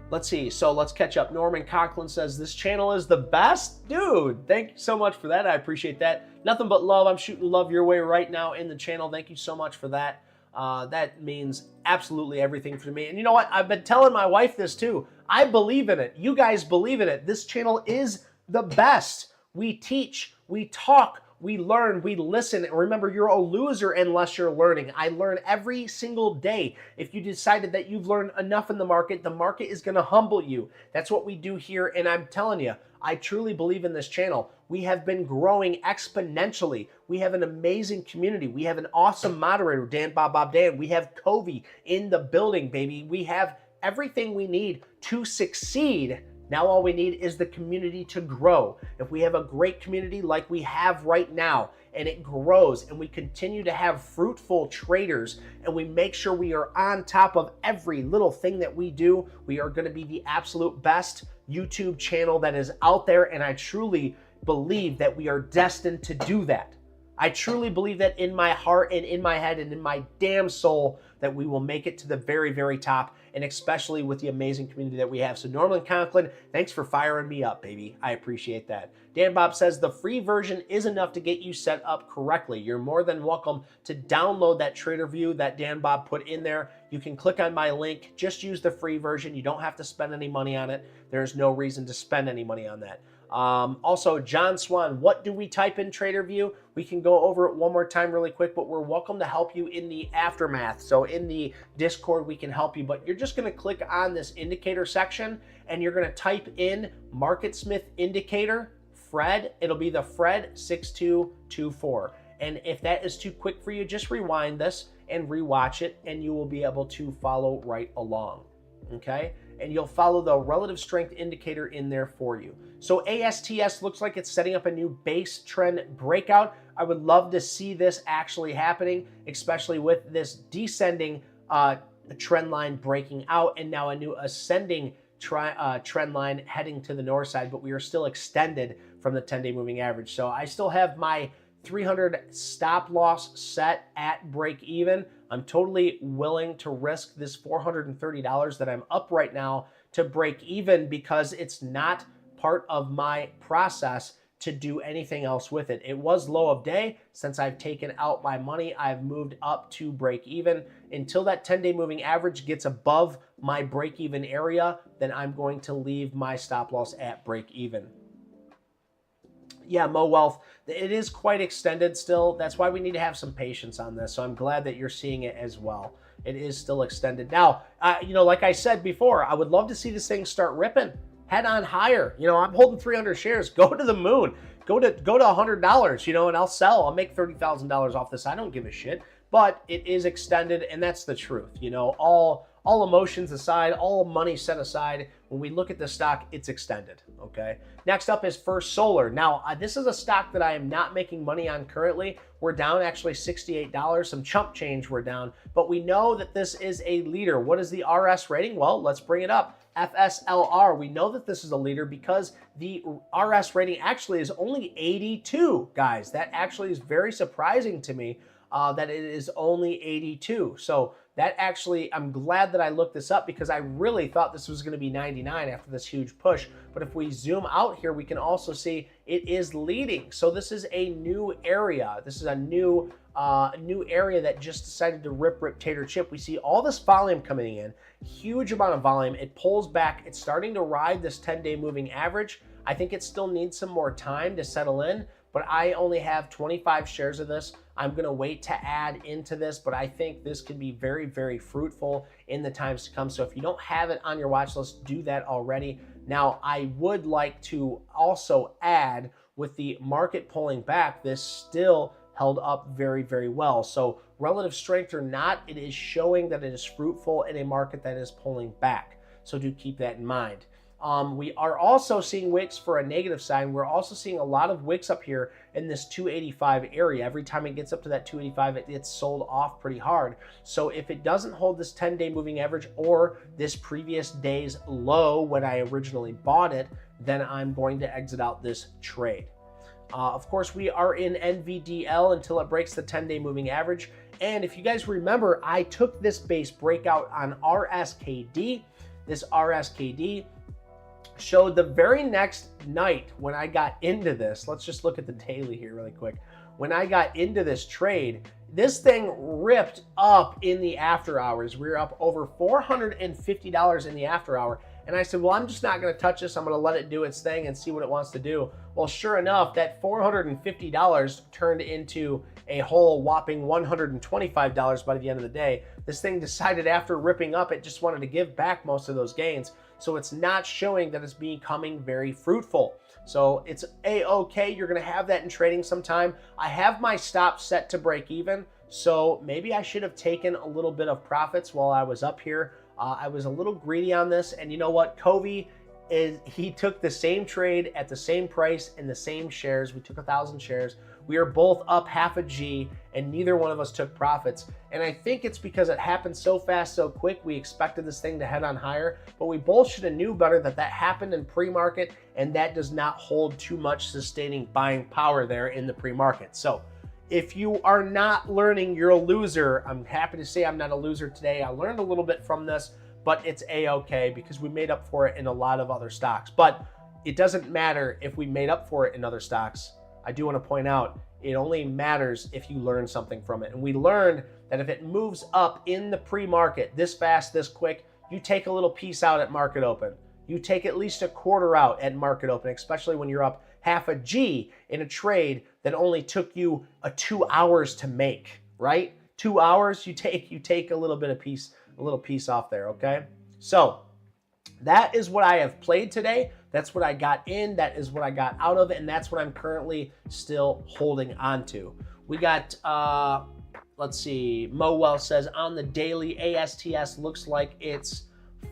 Let's see, so let's catch up. Norman Conklin says, this channel is the best? Dude, thank you so much for that. I appreciate that. Nothing but love. I'm shooting love your way right now in the channel. Thank you so much for that. That means absolutely everything for me. And you know what? I've been telling my wife this too. I believe in it. You guys believe in it. This channel is the best. We teach, we talk, we learn, we listen. And remember, you're a loser unless you're learning. I learn every single day. If you decided that you've learned enough in the market is going to humble you. That's what we do here. And I'm telling you, I truly believe in this channel. We have been growing exponentially. We have an amazing community. We have an awesome moderator, Dan Bob Dan. We have Covey in the building, baby. We have everything we need to succeed. Now all we need is the community to grow. If we have a great community like we have right now, and it grows, and we continue to have fruitful traders, and we make sure we are on top of every little thing that we do, we are going to be the absolute best YouTube channel that is out there, and I truly believe that we are destined to do that. I truly believe that in my heart and in my head and in my damn soul that we will make it to the very, very top, and especially with the amazing community that we have. So Norman Conklin, thanks for firing me up, baby. I appreciate that. Dan Bob says the free version is enough to get you set up correctly. You're more than welcome to download that trader view that Dan Bob put in there. You can click on my link. Just use the free version. You don't have to spend any money on it. There's no reason to spend any money on that. Also, John Swan, what do we type in Trader View? We can go over it one more time really quick, but we're welcome to help you in the aftermath. So in the Discord, we can help you, but you're just going to click on this indicator section and you're going to type in MarketSmith indicator, Fred. It'll be the Fred 6224. And if that is too quick for you, just rewind this and rewatch it, and you will be able to follow right along, okay? And you'll follow the relative strength indicator in there for you. So ASTS looks like it's setting up a new base trend breakout. I would love to see this actually happening, especially with this descending trend line breaking out and now a new ascending trend line heading to the north side, but we are still extended from the 10-day moving average. So I still have my 300 stop loss set at break even. I'm totally willing to risk this $430 that I'm up right now to break even because it's not part of my process to do anything else with it. It was low of day. Since I've taken out my money, I've moved up to break even. Until that 10-day moving average gets above my break even area, then I'm going to leave my stop loss at break even. Yeah, Mo Wealth, it is quite extended still. That's why we need to have some patience on this. So I'm glad that you're seeing it as well. It is still extended. Now, you know, like I said before, I would love to see this thing start ripping, head on higher. You know, I'm holding 300 shares. Go to the moon. Go to $100, you know, and I'll sell. I'll make $30,000 off this. I don't give a shit. But it is extended, and that's the truth. You know, all emotions aside, all money set aside, when we look at the stock, it's extended, okay? Next up is First Solar. Now, this is a stock that I am not making money on currently. We're down actually $68. Some chump change we're down, but we know that this is a leader. What is the RS rating? Well, let's bring it up. FSLR. We know that this is a leader because the RS rating actually is only 82, guys. That actually is very surprising to me. That it is only 82. So that actually, I'm glad that I looked this up because I really thought this was going to be 99 after this huge push. But if we zoom out here, we can also see it is leading. So this is a new area. This is a new area that just decided to rip tater chip. We see all this volume coming in, huge amount of volume. It pulls back. It's starting to ride this 10-day moving average. I think it still needs some more time to settle in, but I only have 25 shares of this. I'm going to wait to add into this, but I think this can be very, very fruitful in the times to come. So if you don't have it on your watch list, do that already. Now, I would like to also add, with the market pulling back, this still held up very, very well. So relative strength or not, it is showing that it is fruitful in a market that is pulling back. So do keep that in mind. We are also seeing wicks for a negative sign. We're also seeing a lot of wicks up here in this 285 area. Every time it gets up to that 285, it gets sold off pretty hard. So if it doesn't hold this 10-day moving average or this previous day's low when I originally bought it, then I'm going to exit out this trade. Of course, we are in NVDL until it breaks the 10-day moving average. And if you guys remember, I took this base breakout on RSKD. This RSKD showed the very next night when I got into this. Let's just look at the daily here really quick. When I got into this trade, this thing ripped up in the after hours. We were up over $450 in the after hour. And I said, well, I'm just not going to touch this. I'm going to let it do its thing and see what it wants to do. Well, sure enough, that $450 turned into a whole whopping $125 by the end of the day. This thing decided after ripping up, it just wanted to give back most of those gains. So it's not showing that it's becoming very fruitful. So it's a-okay. You're going to have that in trading sometime. I have my stop set to break even. So maybe I should have taken a little bit of profits while I was up here. I was a little greedy on this. And you know what? Covey, he took the same trade at the same price and the same shares. We took 1,000 shares. We are both up half a G, and neither one of us took profits. And I think it's because it happened so fast, so quick. We expected this thing to head on higher, but we both should have knew better that that happened in pre-market, and that does not hold too much sustaining buying power there in the pre-market. So if you are not learning, you're a loser. I'm happy to say I'm not a loser today. I learned a little bit from this, but it's a-okay because we made up for it in a lot of other stocks. But it doesn't matter if we made up for it in other stocks. I do want to point out, it only matters if you learn something from it. And we learned that if it moves up in the pre-market this fast, this quick, you take a little piece out at market open. You take at least a quarter out at market open, especially when you're up half a G in a trade that only took you 2 hours to make, right? 2 hours, you take a little bit of piece, a little piece off there, okay? So that is what I have played today. That's what I got in. That is what I got out of it. And that's what I'm currently still holding on to. We got let's see. Mowell says on the daily, ASTS looks like it's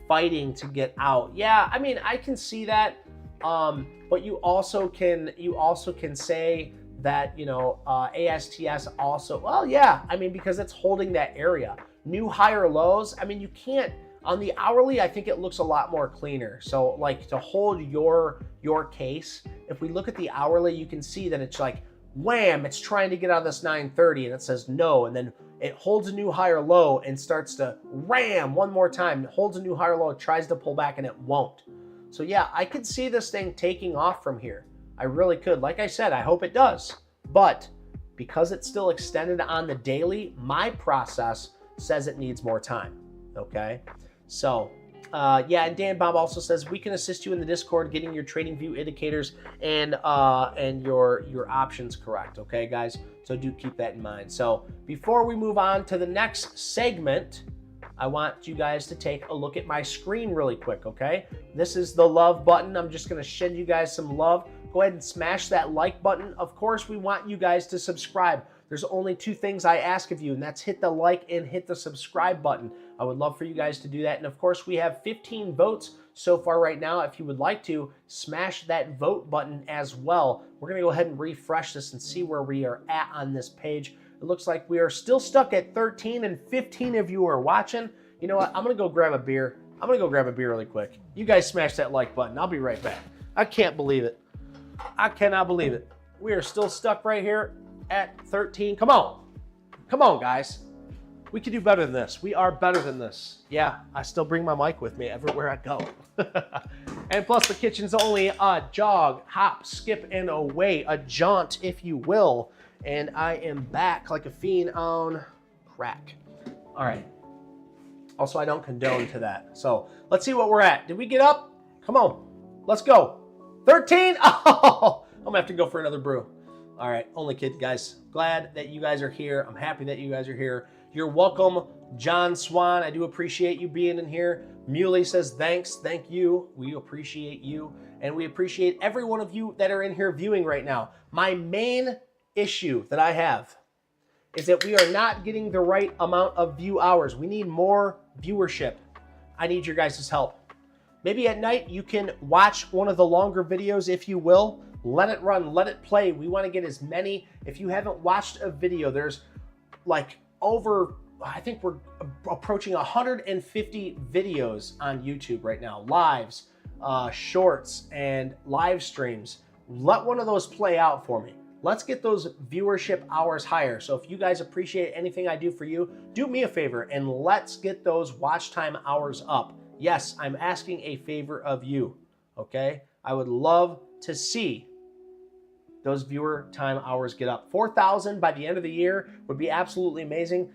fighting to get out. Yeah, I mean, I can see that. But you also can say that, you know, ASTS also, well, yeah, I mean, because it's holding that area. New higher lows, I mean, you can't, on the hourly, I think it looks a lot more cleaner. So like to hold your case, if we look at the hourly, you can see that it's like, wham, it's trying to get out of this 930 and it says no. And then it holds a new higher low and starts to ram one more time. It holds a new higher low, it tries to pull back and it won't. So yeah, I could see this thing taking off from here. I really could. Like I said, I hope it does. But because it's still extended on the daily, my process says it needs more time. Okay? So, yeah, and Dan Bob also says we can assist you in the Discord getting your trading view indicators and your options correct. Okay, guys? So do keep that in mind. So before we move on to the next segment, I want you guys to take a look at my screen really quick, okay? This is the love button. I'm just going to send you guys some love. Go ahead and smash that like button. Of course, we want you guys to subscribe. There's only two things I ask of you, and that's hit the like and hit the subscribe button. I would love for you guys to do that. And of course, we have 15 votes so far right now. If you would like to, smash that vote button as well. We're going to go ahead and refresh this and see where we are at on this page. It looks like we are still stuck at 13 and 15 of you are watching. You know what? I'm going to go grab a beer. I'm going to go grab a beer really quick. You guys smash that like button. I'll be right back. I can't believe it. I cannot believe it. We are still stuck right here at 13. Come on. Come on, guys. We can do better than this. We are better than this. Yeah, I still bring my mic with me everywhere I go. And plus the kitchen's only a jog, hop, skip, and away. A jaunt, if you will. And I am back like a fiend on crack. All right. Also, I don't condone to that. So let's see what we're at. Did we get up? Come on. Let's go. 13? Oh, I'm going to have to go for another brew. All right. Only kidding, guys. Glad that you guys are here. I'm happy that you guys are here. You're welcome, John Swan. I do appreciate you being in here. Muley says thanks. Thank you. We appreciate you. And we appreciate every one of you that are in here viewing right now. My main issue that I have is that we are not getting the right amount of view hours. We need more viewership. I need your guys' help. Maybe at night you can watch one of the longer videos, if you will. Let it run, let it play. We want to get as many. If you haven't watched a video, there's like over, I think we're approaching 150 videos on YouTube right now. Lives, shorts, and live streams. Let one of those play out for me. Let's get those viewership hours higher. So if you guys appreciate anything I do for you, do me a favor and let's get those watch time hours up. Yes, I'm asking a favor of you, okay? I would love to see those viewer time hours get up. 4,000 by the end of the year would be absolutely amazing.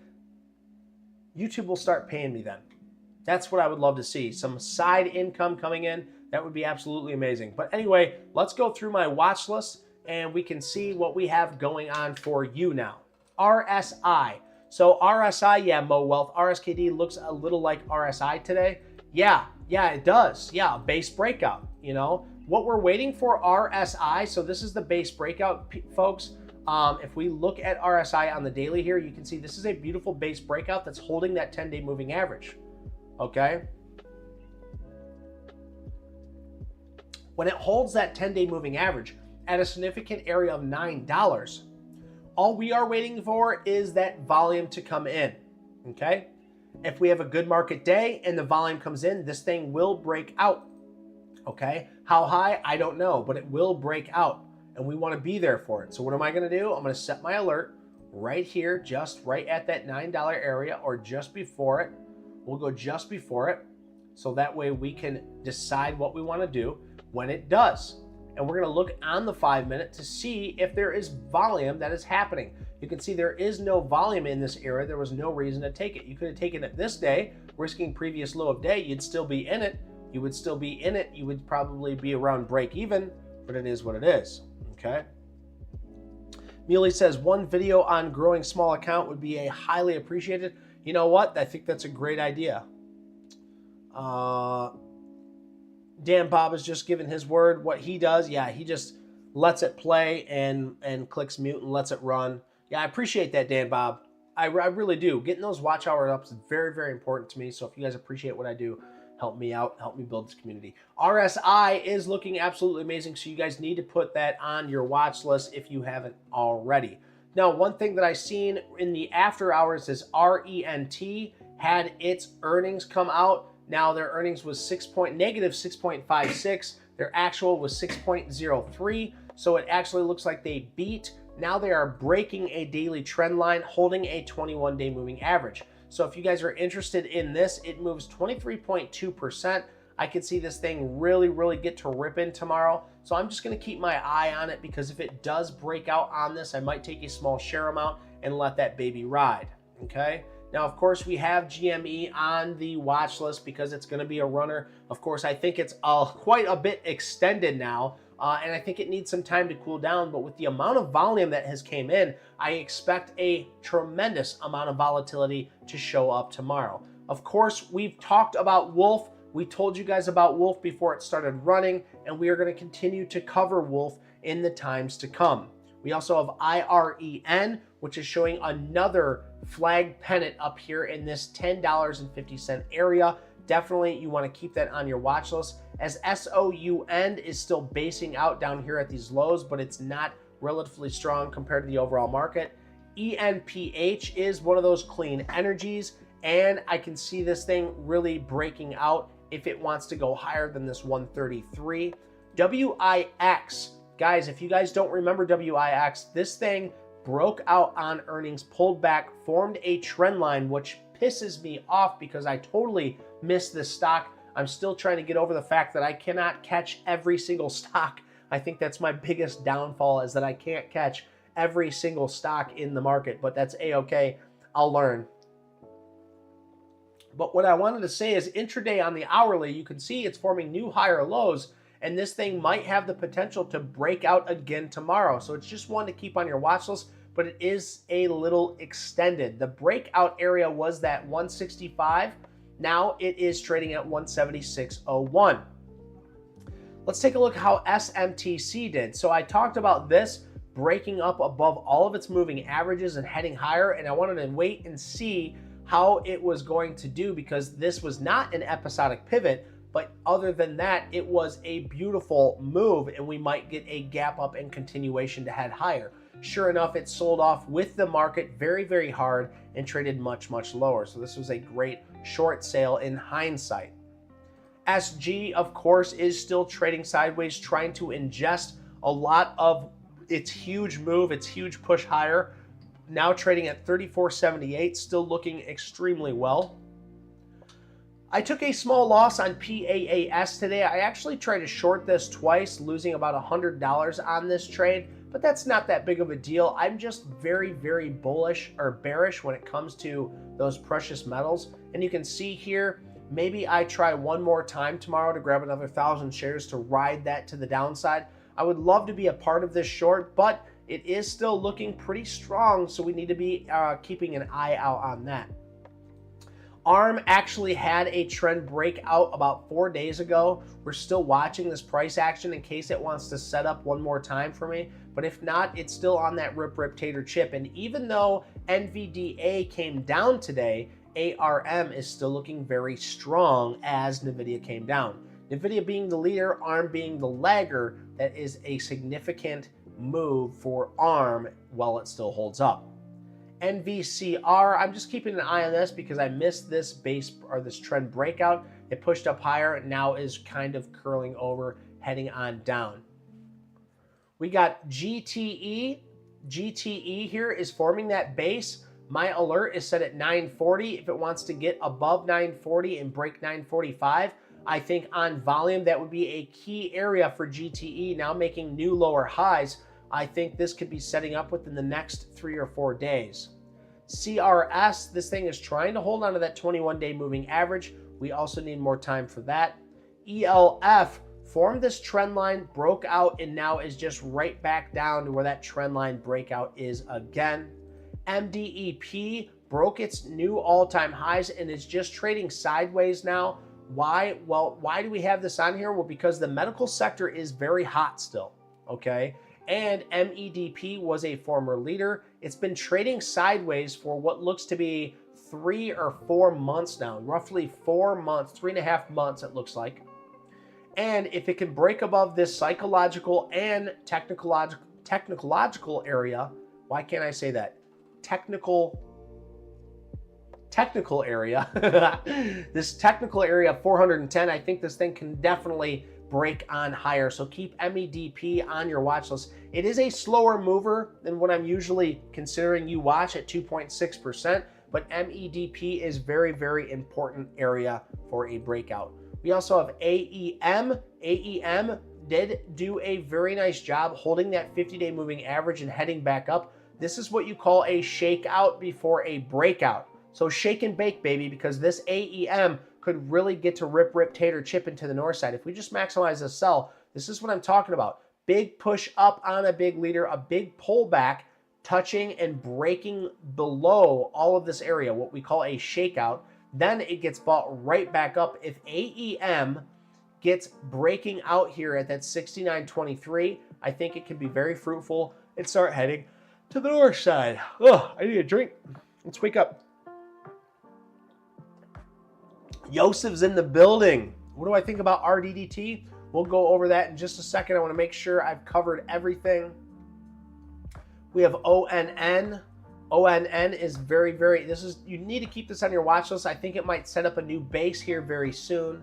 YouTube will start paying me then. That's what I would love to see. Some side income coming in. That would be absolutely amazing. But anyway, let's go through my watch list and we can see what we have going on for you now. RSI. So RSI, yeah, Mo Wealth. RSKD looks a little like RSI today. Yeah, it does. Yeah, a base breakout, you know. What we're waiting for RSI, so this is the base breakout, folks. If we look at RSI on the daily here, you can see this is a beautiful base breakout that's holding that 10-day moving average, okay? When it holds that 10-day moving average at a significant area of $9, all we are waiting for is that volume to come in, okay? If we have a good market day and the volume comes in, this thing will break out, okay? How high? I don't know, but it will break out, and we want to be there for it. So what am I going to do? I'm going to set my alert right here, just right at that $9 area or just before it. We'll go just before it, so that way we can decide what we want to do when it does. And we're going to look on the 5-minute to see if there is volume that is happening. You can see there is no volume in this area. There was no reason to take it. You could have taken it this day, risking previous low of day. You'd still be in it. You would still be in it. You would probably be around break even, but it is what it is, okay? Muley says, one video on growing small account would be a highly appreciated. You know what? I think that's a great idea. Dan Bob has just given his word. What he does, yeah, he just lets it play and clicks mute and lets it run. Yeah, I appreciate that, Dan Bob. I really do. Getting those watch hour ups is very, very important to me. So if you guys appreciate what I do, help me out, help me build this community. RSI is looking absolutely amazing. So you guys need to put that on your watch list if you haven't already. Now, one thing that I've seen in the after hours is RENT had its earnings come out. Now their earnings was negative 6.56. Their actual was 6.03. So it actually looks like they beat. Now they are breaking a daily trend line, holding a 21-day moving average. So if you guys are interested in this, it moves 23.2%. I could see this thing really get to ripping tomorrow. So I'm just going to keep my eye on it, because if it does break out on this, I might take a small share amount and let that baby ride. Okay. Now, of course, we have GME on the watch list because it's going to be a runner. Of course, I think it's quite a bit extended now. And I think it needs some time to cool down, but with the amount of volume that has came in, I expect a tremendous amount of volatility to show up tomorrow. Of course, we've talked about Wolf. We told you guys about Wolf before it started running, and we are going to continue to cover Wolf in the times to come. We also have IREN, which is showing another flag pennant up here in this $10.50 area. Definitely, you want to keep that on your watch list, as SOUN is still basing out down here at these lows, but it's not relatively strong compared to the overall market. ENPH is one of those clean energies, and I can see this thing really breaking out if it wants to go higher than this 133. WIX, guys, if you guys don't remember WIX, this thing broke out on earnings, pulled back, formed a trend line, which pisses me off because I totally missed this stock. I'm still trying to get over the fact that I cannot catch every single stock. I think that's my biggest downfall, is that I can't catch every single stock in the market, but that's a-okay. I'll learn. But what I wanted to say is intraday on the hourly, you can see it's forming new higher lows, and this thing might have the potential to break out again tomorrow. So it's just one to keep on your watch list, but it is a little extended. The breakout area was that 165. Now it is trading at 176.01. Let's take a look how SMTC did. So I talked about this breaking up above all of its moving averages and heading higher, and I wanted to wait and see how it was going to do, because this was not an episodic pivot, but other than that, it was a beautiful move, and we might get a gap up and continuation to head higher. Sure enough, it sold off with the market very hard and traded much lower. So this was a great short sale in hindsight. SG, of course, is still trading sideways, trying to ingest a lot of its huge move, its huge push higher. Now trading at 34.78, still looking extremely well. I took a small loss on PAAS today. I actually tried to short this twice, losing about $100 on this trade, but that's not that big of a deal. I'm just very bullish or bearish when it comes to those precious metals. And you can see here, maybe I try one more time tomorrow to grab another 1,000 shares to ride that to the downside. I would love to be a part of this short, but it is still looking pretty strong, so we need to be keeping an eye out on that. ARM actually had a trend breakout about 4 days ago. We're still watching this price action in case it wants to set up one more time for me. But if not, it's still on that rip tater chip. And even though NVDA came down today, ARM is still looking very strong as NVIDIA came down. NVIDIA being the leader, ARM being the lagger, that is a significant move for ARM while it still holds up. NVCR, I'm just keeping an eye on this because I missed this base or this trend breakout. It pushed up higher, now is kind of curling over, heading on down. We got GTE. GTE here is forming that base. My alert is set at 940. If it wants to get above 940 and break 945, I think on volume that would be a key area for GTE, now making new lower highs. I think this could be setting up within the next 3 or 4 days. CRS, this thing is trying to hold on to that 21-day moving average. We also need more time for that. ELF formed this trend line, broke out, and now is just right back down to where that trend line breakout is again. MDEP broke its new all-time highs and is just trading sideways now. Why? Well, why do we have this on here? Well, because the medical sector is very hot still, okay? And MEDP was a former leader. It's been trading sideways for what looks to be 3 or 4 months now, roughly 4 months, 3.5 months it looks like. And if it can break above this psychological and technological area, why can't I say that? Technical area, this technical area of 410, I think this thing can definitely break on higher. So keep MEDP on your watch list. It is a slower mover than what I'm usually considering you watch at 2.6%, but MEDP is very, very important area for a breakout. We also have AEM. AEM did do a very nice job holding that 50-day moving average and heading back up. This is what you call a shakeout before a breakout. So shake and bake, baby, because this AEM could really get to rip, tater, chip into the north side. If we just maximize the sell, this is what I'm talking about. Big push up on a big leader, a big pullback, touching and breaking below all of this area, what we call a shakeout. Then it gets bought right back up. If AEM gets breaking out here at that 69.23, I think it can be very fruitful and start heading to the north side. Oh, I need a drink. Let's wake up. Yosef's in the building. What do I think about RDDT? We'll go over that in just a second. I want to make sure I've covered everything. We have ONN. ONN is very, you need to keep this on your watch list. I think it might set up a new base here very soon.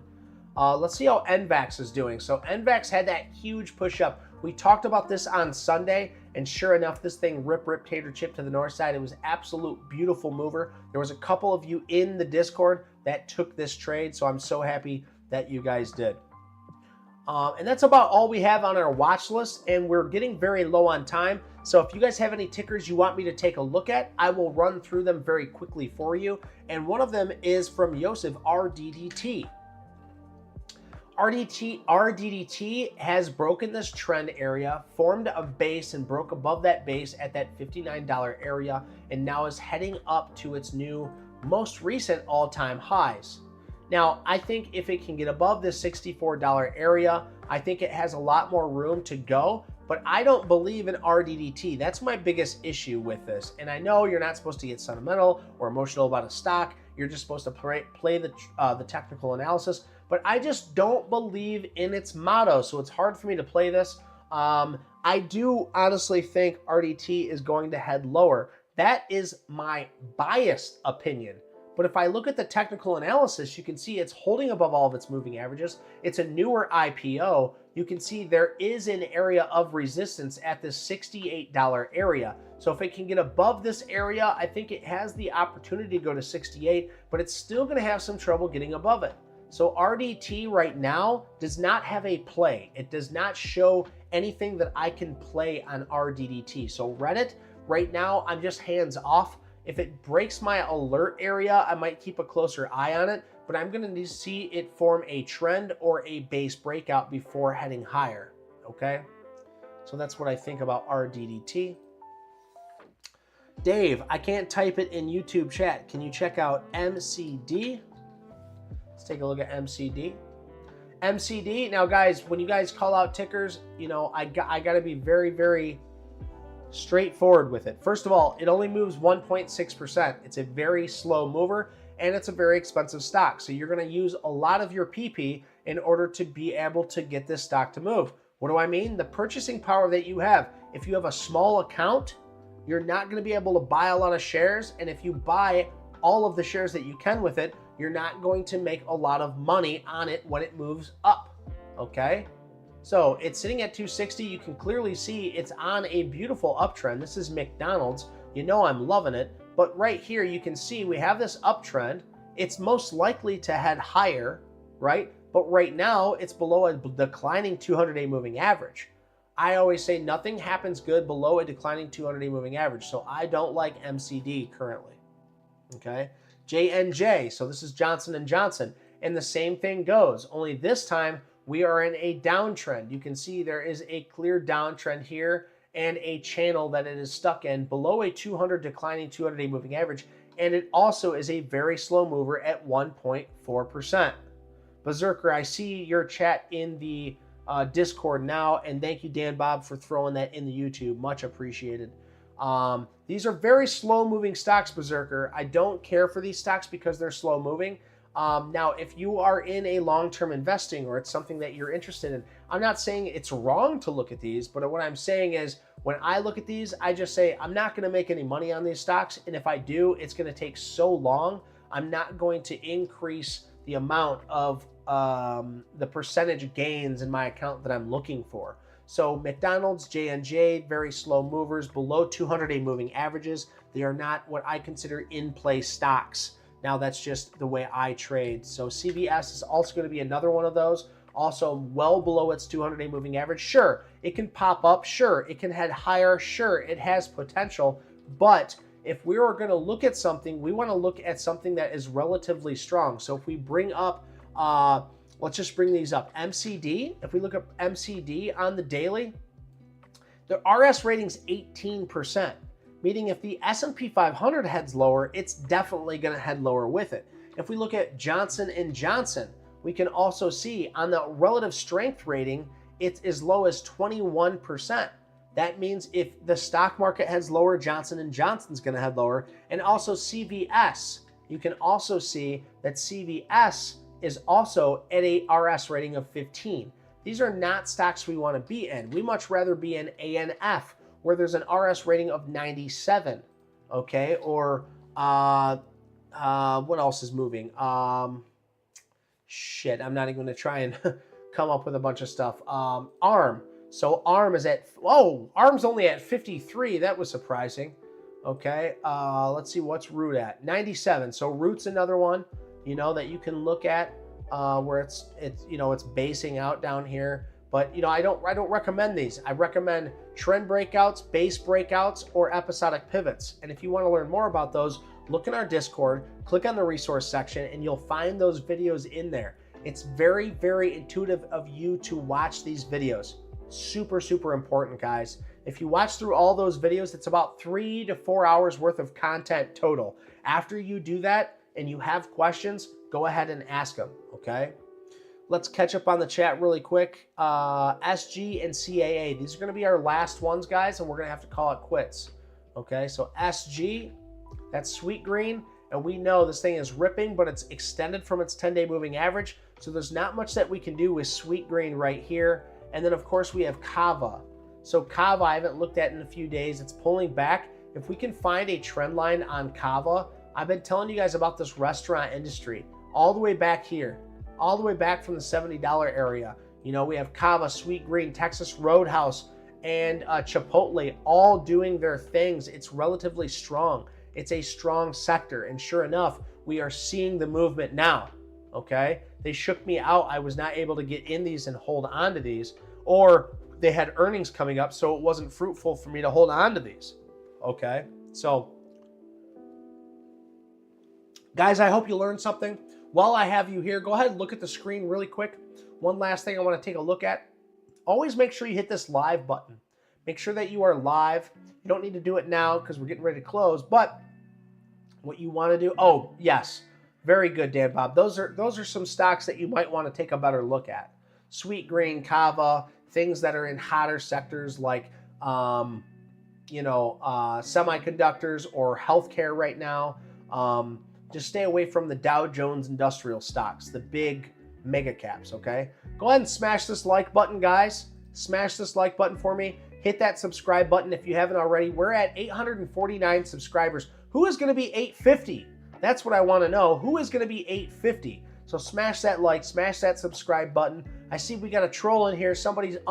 Let's see how NVAX is doing. So NVAX had that huge push up. We talked about this on Sunday, and sure enough, this thing rip, tater, chip to the north side. It was absolute beautiful mover. There was a couple of you in the Discord that took this trade, so I'm so happy that you guys did. And that's about all we have on our watch list, and we're getting very low on time. So if you guys have any tickers you want me to take a look at, I will run through them very quickly for you. And one of them is from Yosef, RDDT. RDDT has broken this trend area, formed a base and broke above that base at that $59 area, and now is heading up to its new most recent all-time highs. Now, I think if it can get above this $64 area, I think it has a lot more room to go, but I don't believe in RDDT. That's my biggest issue with this. And I know you're not supposed to get sentimental or emotional about a stock. You're just supposed to play the technical analysis, but I just don't believe in its motto, so it's hard for me to play this. I do honestly think RDT is going to head lower. That is my biased opinion. But if I look at the technical analysis, you can see it's holding above all of its moving averages. It's a newer IPO. You can see there is an area of resistance at this $68 area. So if it can get above this area, I think it has the opportunity to go to 68, but it's still going to have some trouble getting above it. So RDT right now does not have a play. It does not show anything that I can play on RDDT. So Reddit, right now, I'm just hands off. If it breaks my alert area, I might keep a closer eye on it, but I'm going to need to see it form a trend or a base breakout before heading higher, okay? So that's what I think about RDDT. Dave, I can't type it in YouTube chat. Can you check out MCD? Let's take a look at MCD. MCD, now guys, when you guys call out tickers, you know, I got to be very straightforward with it. First of all, it only moves 1.6%. It's a very slow mover, and it's a very expensive stock. So you're going to use a lot of your PP in order to be able to get this stock to move. What do I mean? The purchasing power that you have. If you have a small account, you're not going to be able to buy a lot of shares. And if you buy all of the shares that you can with it, you're not going to make a lot of money on it when it moves up. Okay? So it's sitting at 260. You can clearly see it's on a beautiful uptrend. This is McDonald's. You know I'm loving it. But right here, you can see we have this uptrend. It's most likely to head higher, right? But right now, it's below a declining 200-day moving average. I always say nothing happens good below a declining 200-day moving average. So I don't like MCD currently. Okay? JNJ. So this is Johnson & Johnson. And the same thing goes. Only this time, we are in a downtrend. You can see there is a clear downtrend here and a channel that it is stuck in below a declining 200-day moving average. And it also is a very slow mover at 1.4%. Berserker, I see your chat in the Discord now. And thank you, Dan Bob, for throwing that in the YouTube. Much appreciated. These are very slow moving stocks, Berserker. I don't care for these stocks because they're slow moving. Now, if you are in a long-term investing or it's something that you're interested in, I'm not saying it's wrong to look at these, but what I'm saying is when I look at these, I just say I'm not going to make any money on these stocks. And if I do, it's going to take so long. I'm not going to increase the amount of the percentage gains in my account that I'm looking for. So McDonald's, J&J, very slow movers, below 200-day moving averages. They are not what I consider in-play stocks. Now, that's just the way I trade. So CVS is also going to be another one of those. Also well below its 200-day moving average. Sure, it can pop up. Sure, it can head higher. Sure, it has potential. But if we are going to look at something, we want to look at something that is relatively strong. So if we bring up, let's just bring these up. MCD, if we look at MCD on the daily, the RS rating's 18%. Meaning if the S&P 500 heads lower, it's definitely going to head lower with it. If we look at Johnson & Johnson, we can also see on the relative strength rating, it's as low as 21%. That means if the stock market heads lower, Johnson & Johnson's going to head lower. And also CVS, you can also see that CVS is also at a RS rating of 15. These are not stocks we want to be in. We much rather be in ANF, where there's an RS rating of 97, okay? Or what else is moving? Shit, I'm not even gonna try and come up with a bunch of stuff. ARM, so ARM is at, ARM's only at 53, that was surprising. Okay, let's see, what's Root at? 97, so Root's another one, you know, that you can look at where it's basing out down here. But I don't recommend these. I recommend trend breakouts, base breakouts, or episodic pivots. And if you want to learn more about those, look in our Discord, click on the resource section, and you'll find those videos in there. It's very, very intuitive of you to watch these videos. Super, super important, guys. If you watch through all those videos, it's about 3 to 4 hours worth of content total. After you do that and you have questions, go ahead and ask them, okay? Let's catch up on the chat really quick. SG and CAA. These are going to be our last ones, guys, and we're going to have to call it quits. Okay, so SG, that's sweet green, and we know this thing is ripping, but it's extended from its 10-day moving average, so there's not much that we can do with sweet green right here. And then, of course, we have Kava. So Kava, I haven't looked at in a few days. It's pulling back. If we can find a trend line on Kava, I've been telling you guys about this restaurant industry all the way back here. All the way back from the $70 area. We have Kava, Sweet Green, Texas Roadhouse, and Chipotle all doing their things. It's relatively strong. It's a strong sector. And sure enough, we are seeing the movement now, okay? They shook me out. I was not able to get in these and hold on to these. Or they had earnings coming up, so it wasn't fruitful for me to hold on to these, okay? So, guys, I hope you learned something. While I have you here, go ahead and look at the screen really quick. One last thing I want to take a look at. Always make sure you hit this live button. Make sure that you are live. You don't need to do it now because we're getting ready to close, but what you want to do, oh, yes. Very good, Dan Bob. Those are some stocks that you might want to take a better look at. Sweet Green, Kava, things that are in hotter sectors like semiconductors or healthcare right now. Just stay away from the Dow Jones industrial stocks, the big mega caps, okay? Go ahead and smash this like button, guys. Smash this like button for me. Hit that subscribe button if you haven't already. We're at 849 subscribers. Who is going to be 850? That's what I want to know. Who is going to be 850? So smash that like, smash that subscribe button. I see we got a troll in here. Somebody's you're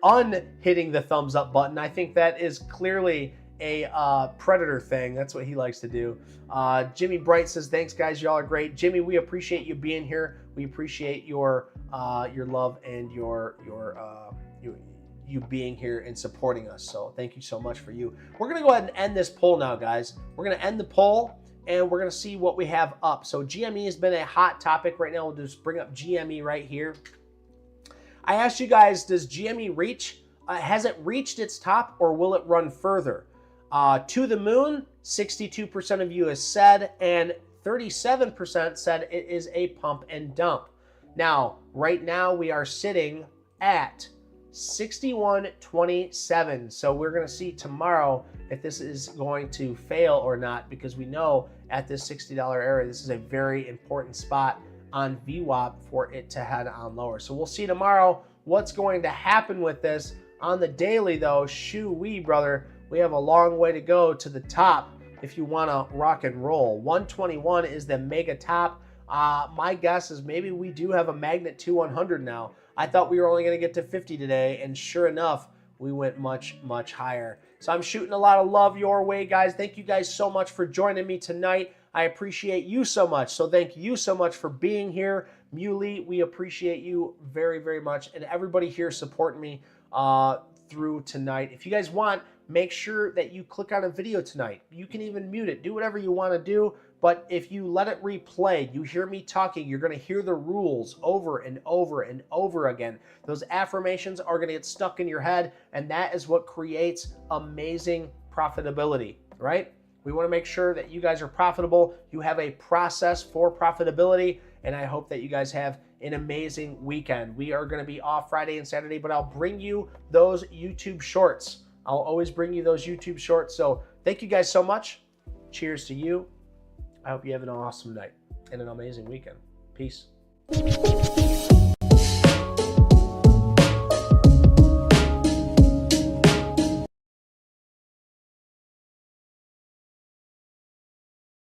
unhitting the thumbs up button. I think that is clearly a predator thing. That's what he likes to do. Jimmy Bright says, thanks guys, y'all are great. Jimmy, we appreciate you being here. We appreciate your love and you being here and supporting us. So thank you so much for you. We're gonna go ahead and end this poll now, guys. We're gonna end the poll and we're gonna see what we have up. So GME has been a hot topic right now. We'll just bring up GME right here. I asked you guys, does GME reach? Has it reached its top or will it run further? To the moon, 62% of you has said, and 37% said it is a pump and dump. Now, right now we are sitting at 61.27. So we're going to see tomorrow if this is going to fail or not, because we know at this $60 area, this is a very important spot on VWAP for it to head on lower. So we'll see tomorrow what's going to happen with this. On the daily though, shoo-wee, brother, we have a long way to go to the top if you want to rock and roll. 121 is the mega top. My guess is maybe we do have a magnet to 100 now. I thought we were only going to get to 50 today, and sure enough, we went much, much higher. So I'm shooting a lot of love your way, guys. Thank you guys so much for joining me tonight. I appreciate you so much. So thank you so much for being here. Muley, we appreciate you very, very much. And everybody here supporting me through tonight. If you guys want, make sure that you click on a video tonight. You can even mute it. Do whatever you want to do. But if you let it replay, you hear me talking, you're going to hear the rules over and over and over again. Those affirmations are going to get stuck in your head, and that is what creates amazing profitability, right? We want to make sure that you guys are profitable. You have a process for profitability, and I hope that you guys have an amazing weekend. We are going to be off Friday and Saturday, but I'll bring you those YouTube shorts. I'll always bring you those YouTube shorts. So thank you guys so much. Cheers to you. I hope you have an awesome night and an amazing weekend. Peace.